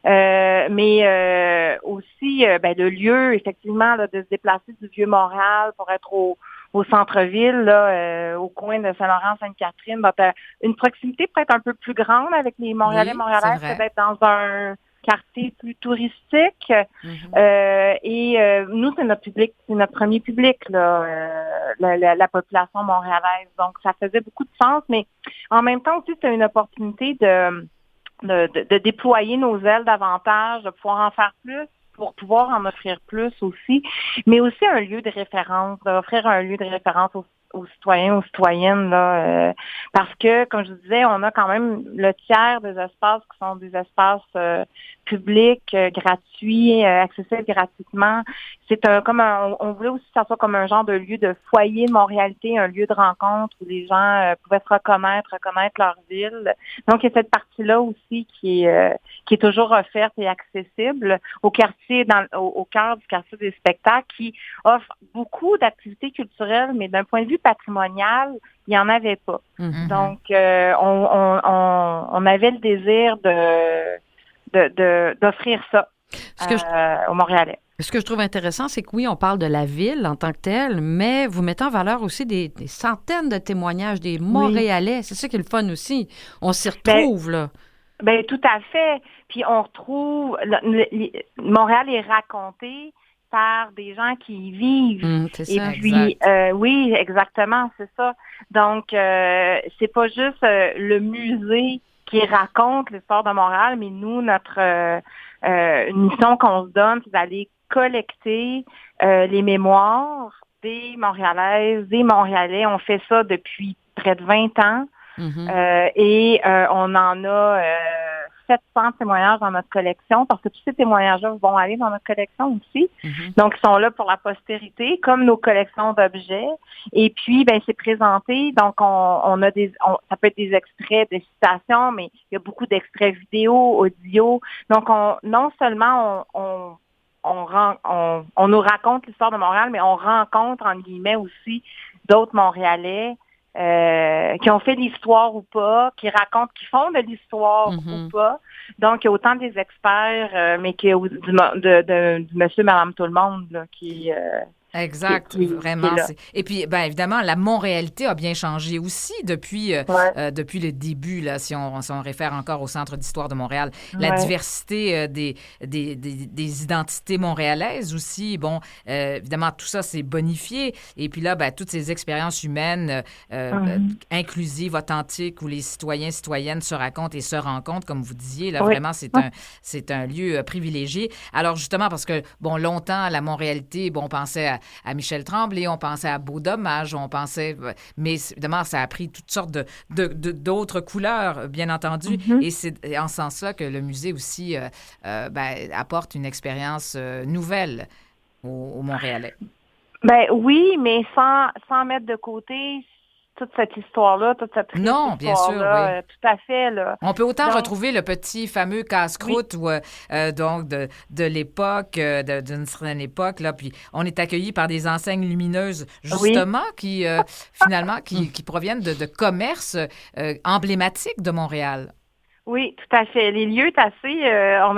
Mais aussi le lieu, effectivement, là, de se déplacer du Vieux-Montréal pour être au centre-ville, là, au coin de Saint-Laurent, Sainte-Catherine, une proximité peut-être un peu plus grande avec les Montréalais, Montréalaises, peut-être dans un quartier plus touristique. Et nous, c'est notre public, c'est notre premier public, là, la population montréalaise. Donc, ça faisait beaucoup de sens, mais en même temps aussi, c'était une opportunité de déployer nos ailes davantage, de pouvoir en faire plus, pour pouvoir en offrir plus aussi, mais aussi un lieu de référence, d'offrir un lieu de référence aux citoyens, aux citoyennes, là, parce que, comme je disais, on a quand même le tiers des espaces qui sont des espaces publics, gratuits, accessibles gratuitement. C'est on voulait aussi que ça soit comme un genre de lieu de foyer de Montréalité, un lieu de rencontre où les gens pouvaient se reconnaître leur ville. Donc, il y a cette partie-là aussi qui est toujours offerte et accessible au quartier, au cœur du quartier des spectacles, qui offre beaucoup d'activités culturelles, mais d'un point de vue patrimonial, il n'y en avait pas. Donc, on avait le désir d'offrir ça aux Montréalais. Ce que je trouve intéressant, c'est que oui, on parle de la ville en tant que telle, mais vous mettez en valeur aussi des centaines de témoignages des Montréalais. Oui. C'est ça qui est le fun aussi. On s'y retrouve, là. Ben tout à fait. Puis on retrouve... Montréal est raconté par des gens qui y vivent. C'est et ça, puis, oui, exactement, c'est ça. Donc, c'est pas juste le musée qui raconte l'histoire de Montréal, mais nous, notre une mission qu'on se donne, c'est d'aller collecter les mémoires des Montréalaises, des Montréalais. On fait ça depuis près de 20 ans. Et on en a 700 témoignages dans notre collection, parce que tous ces témoignages-là vont aller dans notre collection aussi. Donc, ils sont là pour la postérité, comme nos collections d'objets. Et puis, c'est présenté. Donc, on a ça peut être des extraits de citations, mais il y a beaucoup d'extraits vidéo, audio. Donc, non seulement on nous raconte l'histoire de Montréal, mais on rencontre, entre guillemets, aussi d'autres Montréalais qui ont fait l'histoire ou pas, qui font de l'histoire ou pas. Donc, il y a autant des experts, mais qu'il y a de monsieur, madame, tout le monde, là, qui... Exact, vraiment. Et puis, évidemment, la Montréalité a bien changé aussi depuis le début, là, si on réfère encore au Centre d'histoire de Montréal. La diversité des identités montréalaises aussi, évidemment, tout ça s'est bonifié. Et puis là, toutes ces expériences humaines inclusives, authentiques, où les citoyens, citoyennes se racontent et se rencontrent, comme vous disiez, là, vraiment, c'est un lieu privilégié. Alors, justement, parce que, longtemps, la Montréalité, on pensait à Michel Tremblay, on pensait à Beau Dommage, mais évidemment, ça a pris toutes sortes d'autres couleurs, bien entendu, et c'est en ce sens-là que le musée aussi apporte une expérience nouvelle aux Montréalais. Oui, mais sans mettre de côté toute cette histoire-là, toute cette non, bien sûr, oui. Tout à fait, là. On peut autant retrouver le petit fameux casse-croûte donc de l'époque, d'une certaine époque, là, puis on est accueilli par des enseignes lumineuses, justement, qui finalement qui proviennent de commerces emblématiques de Montréal. Oui, tout à fait. Les lieux sont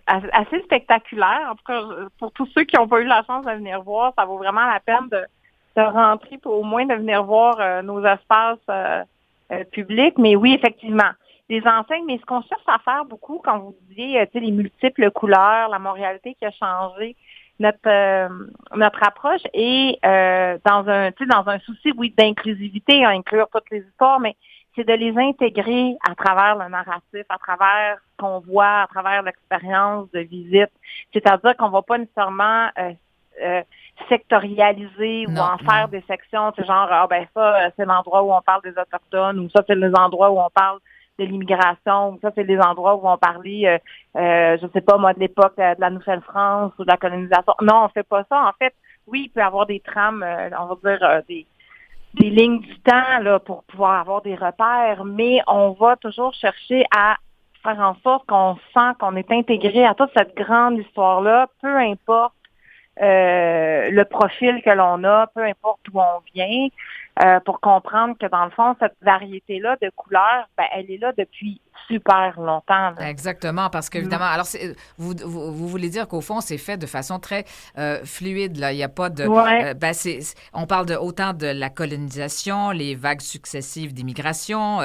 assez spectaculaires. En tout cas, pour tous ceux qui n'ont pas eu la chance de venir voir, ça vaut vraiment la peine de rentrer pour au moins de venir voir nos espaces publics. Mais oui, effectivement, les enseignes, mais ce qu'on cherche à faire beaucoup, quand vous disiez les multiples couleurs, la moralité qui a changé, notre approche est dans un souci, oui, d'inclusivité, à inclure toutes les histoires, mais c'est de les intégrer à travers le narratif, à travers ce qu'on voit, à travers l'expérience de visite. C'est-à-dire qu'on va pas nécessairement sectorialiser ou en faire des sections, c'est genre, ça, c'est l'endroit où on parle des Autochtones, ou ça, c'est les endroits où on parle de l'immigration, ou ça, c'est les endroits où on parlait, je sais pas, moi, de l'époque de la Nouvelle-France ou de la colonisation. Non, on fait pas ça. En fait, oui, il peut y avoir des trames, on va dire, des lignes du temps là pour pouvoir avoir des repères, mais on va toujours chercher à faire en sorte qu'on sent qu'on est intégré à toute cette grande histoire-là, peu importe le profil que l'on a, peu importe où on vient, pour comprendre que dans le fond, cette variété-là de couleurs, elle est là depuis super longtemps. Là. Exactement, parce qu'évidemment, alors vous voulez dire qu'au fond, c'est fait de façon très fluide. Là. Il n'y a pas de... on parle autant de la colonisation, les vagues successives d'immigration.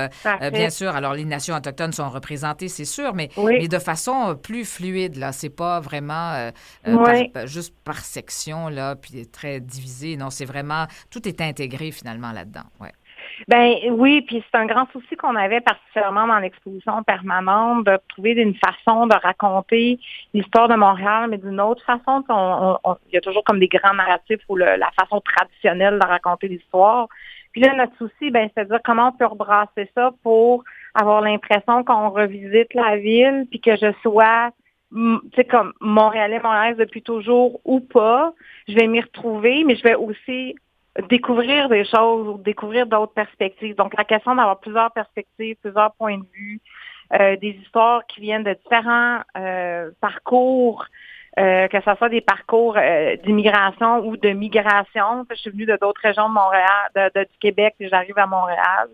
Bien sûr, alors les nations autochtones sont représentées, c'est sûr, mais de façon plus fluide. Là, c'est pas vraiment juste par section, là, puis très divisé. Non, c'est vraiment... Tout est intégré, finalement, là-dedans. Ouais. Ben oui, puis c'est un grand souci qu'on avait particulièrement dans l'exposition permanente, de trouver une façon de raconter l'histoire de Montréal, mais d'une autre façon. Il y a toujours comme des grands narratifs ou la façon traditionnelle de raconter l'histoire. Puis là, notre souci, c'est de dire comment on peut rebrasser ça pour avoir l'impression qu'on revisite la ville, puis que je sois, tu sais, comme Montréalaise depuis toujours ou pas. Je vais m'y retrouver, mais je vais aussi découvrir des choses ou découvrir d'autres perspectives. Donc, la question d'avoir plusieurs perspectives, plusieurs points de vue, des histoires qui viennent de différents parcours, que ce soit des parcours d'immigration ou de migration. Je suis venue de d'autres régions de Montréal, du Québec, et j'arrive à Montréal.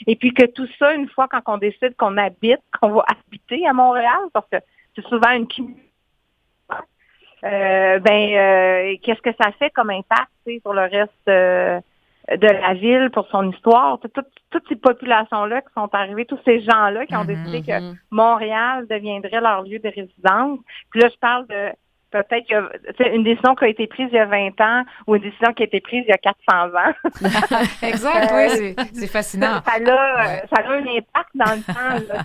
Et puis que tout ça, une fois quand on décide qu'on va habiter à Montréal, parce que c'est souvent une communauté, qu'est-ce que ça fait comme impact sur le reste de la ville, pour son histoire, toutes ces populations-là qui sont arrivées, tous ces gens-là qui ont décidé que Montréal deviendrait leur lieu de résidence. Puis là, je parle de peut-être que une décision qui a été prise il y a 20 ans ou une décision qui a été prise il y a 400 ans. Exact, oui, c'est fascinant. Ça a un impact dans le temps. Là,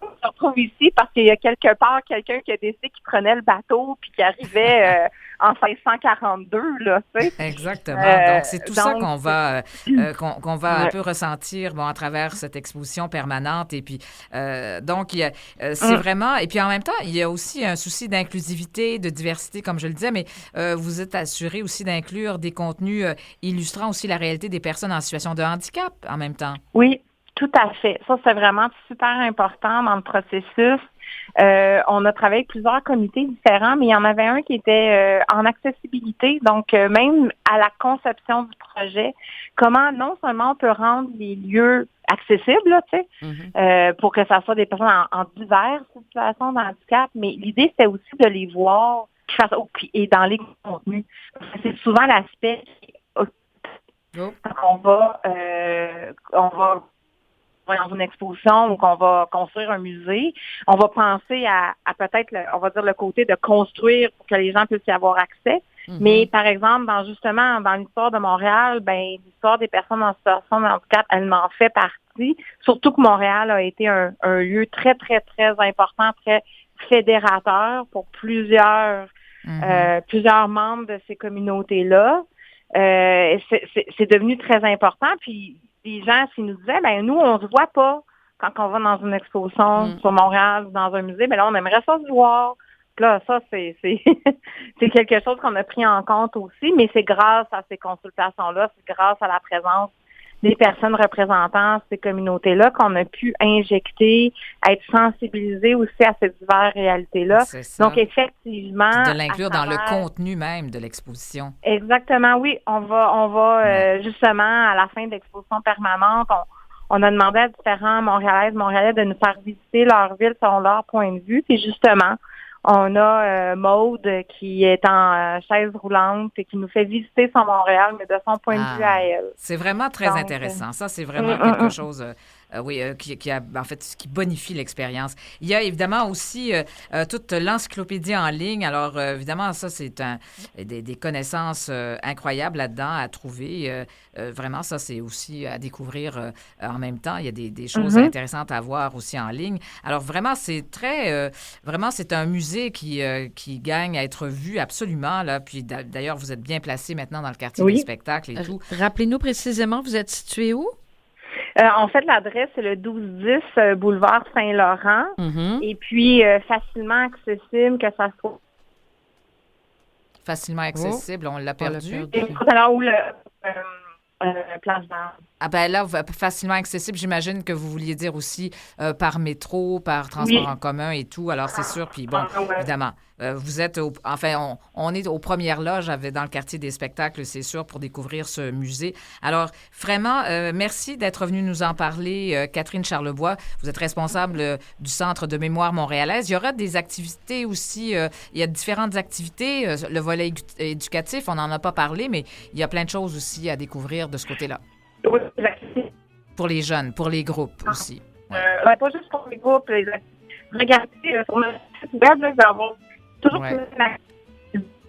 on se retrouve ici parce qu'il y a quelque part quelqu'un qui a décidé qu'il prenait le bateau puis qui arrivait en 1642. Là, exactement. Donc, c'est tout ça qu'on va un peu ressentir à travers cette exposition permanente. Et puis, donc, c'est vraiment... Et puis, en même temps, il y a aussi un souci d'inclusivité, de diversité, comme je le disais, mais vous êtes assuré aussi d'inclure des contenus illustrant aussi la réalité des personnes en situation de handicap en même temps. Oui, tout à fait. Ça, c'est vraiment super important dans le processus. On a travaillé avec plusieurs comités différents, mais il y en avait un qui était en accessibilité. Donc, même à la conception du projet, comment non seulement on peut rendre les lieux accessibles, là, pour que ça soit des personnes en diverses situations de handicap, mais l'idée, c'était aussi de les voir et dans les contenus. C'est souvent l'aspect qu'on va dans une exposition ou qu'on va construire un musée, on va penser à peut-être, on va dire, le côté de construire pour que les gens puissent y avoir accès. Mais par exemple, dans l'histoire de Montréal, l'histoire des personnes en situation de handicap, elle m'en fait partie. Surtout que Montréal a été un lieu très, très, très important, très fédérateur pour plusieurs membres de ces communautés-là. C'est devenu très important. Puis les gens, s'ils nous disaient, nous, on se voit pas quand on va dans une exposition sur Montréal, dans un musée, là, on aimerait ça se voir. Là, ça, c'est quelque chose qu'on a pris en compte aussi, mais c'est grâce à ces consultations-là, c'est grâce à la présence des personnes représentant ces communautés-là qu'on a pu injecter, être sensibilisés aussi à ces diverses réalités-là. Donc, effectivement... De l'inclure dans le contenu même de l'exposition. Exactement, oui. On va justement, à la fin de l'exposition permanente, on a demandé à différents Montréalais de nous faire visiter leur ville selon leur point de vue. Puis justement, on a Maude qui est en chaise roulante et qui nous fait visiter son Montréal, mais de son point de vue à elle. C'est vraiment très intéressant. Ça, c'est vraiment quelque chose... qui bonifie l'expérience. Il y a évidemment aussi toute l'encyclopédie en ligne. Alors, évidemment, ça, c'est des connaissances incroyables là-dedans à trouver. Vraiment, ça, c'est aussi à découvrir en même temps. Il y a des choses intéressantes à voir aussi en ligne. Alors, vraiment, c'est vraiment, c'est un musée qui gagne à être vu absolument. Là. Puis, d'ailleurs, vous êtes bien placé maintenant dans le quartier des spectacles et tout. Rappelez-nous précisément, vous êtes situé où? En fait, l'adresse, c'est le 1210 boulevard Saint-Laurent. Et puis, facilement accessible, que ça soit... Facilement accessible, on l'a perdu. Alors, où le Place d'Armes. Ah ben là, facilement accessible, j'imagine que vous vouliez dire aussi par métro, par transport en commun et tout. Alors, c'est sûr. Puis bon, évidemment, vous êtes, on est aux premières loges dans le quartier des spectacles, c'est sûr, pour découvrir ce musée. Alors, vraiment, merci d'être venue nous en parler, Catherine Charlebois. Vous êtes responsable du Centre de mémoire montréalaise. Il y aura des activités aussi, il y a différentes activités. Le volet éducatif, on n'en a pas parlé, mais il y a plein de choses aussi à découvrir de ce côté-là. Pour les jeunes, pour les groupes aussi. Pas juste pour les groupes. Regardez sur le site web, là, il va y avoir toujours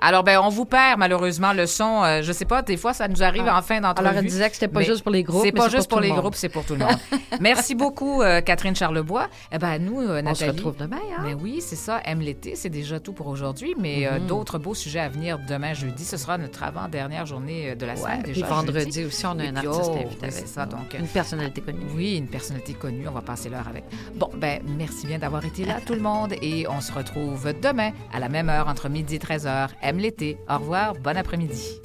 Alors, on vous perd malheureusement le son. Je ne sais pas, des fois, ça nous arrive en fin d'entrevue. Alors, elle disait que c'était pas juste pour les groupes. C'est pas juste pour les groupes, c'est pour tout le monde. Merci beaucoup, Catherine Charlebois. Nous, Nathalie. On se retrouve demain, hein? Mais oui, c'est ça. Aime l'été, c'est déjà tout pour aujourd'hui. Mais d'autres beaux sujets à venir demain, jeudi. Ce sera notre avant-dernière journée de la semaine déjà. Puis vendredi jeudi aussi, on a un artiste invité. C'est ça, donc. Une personnalité connue. Oui, une personnalité connue. On va passer l'heure avec. Bon, merci bien d'avoir été là, tout le monde. Et on se retrouve demain à la même heure, entre midi et 13h. Aime l'été. Au revoir, bon après-midi.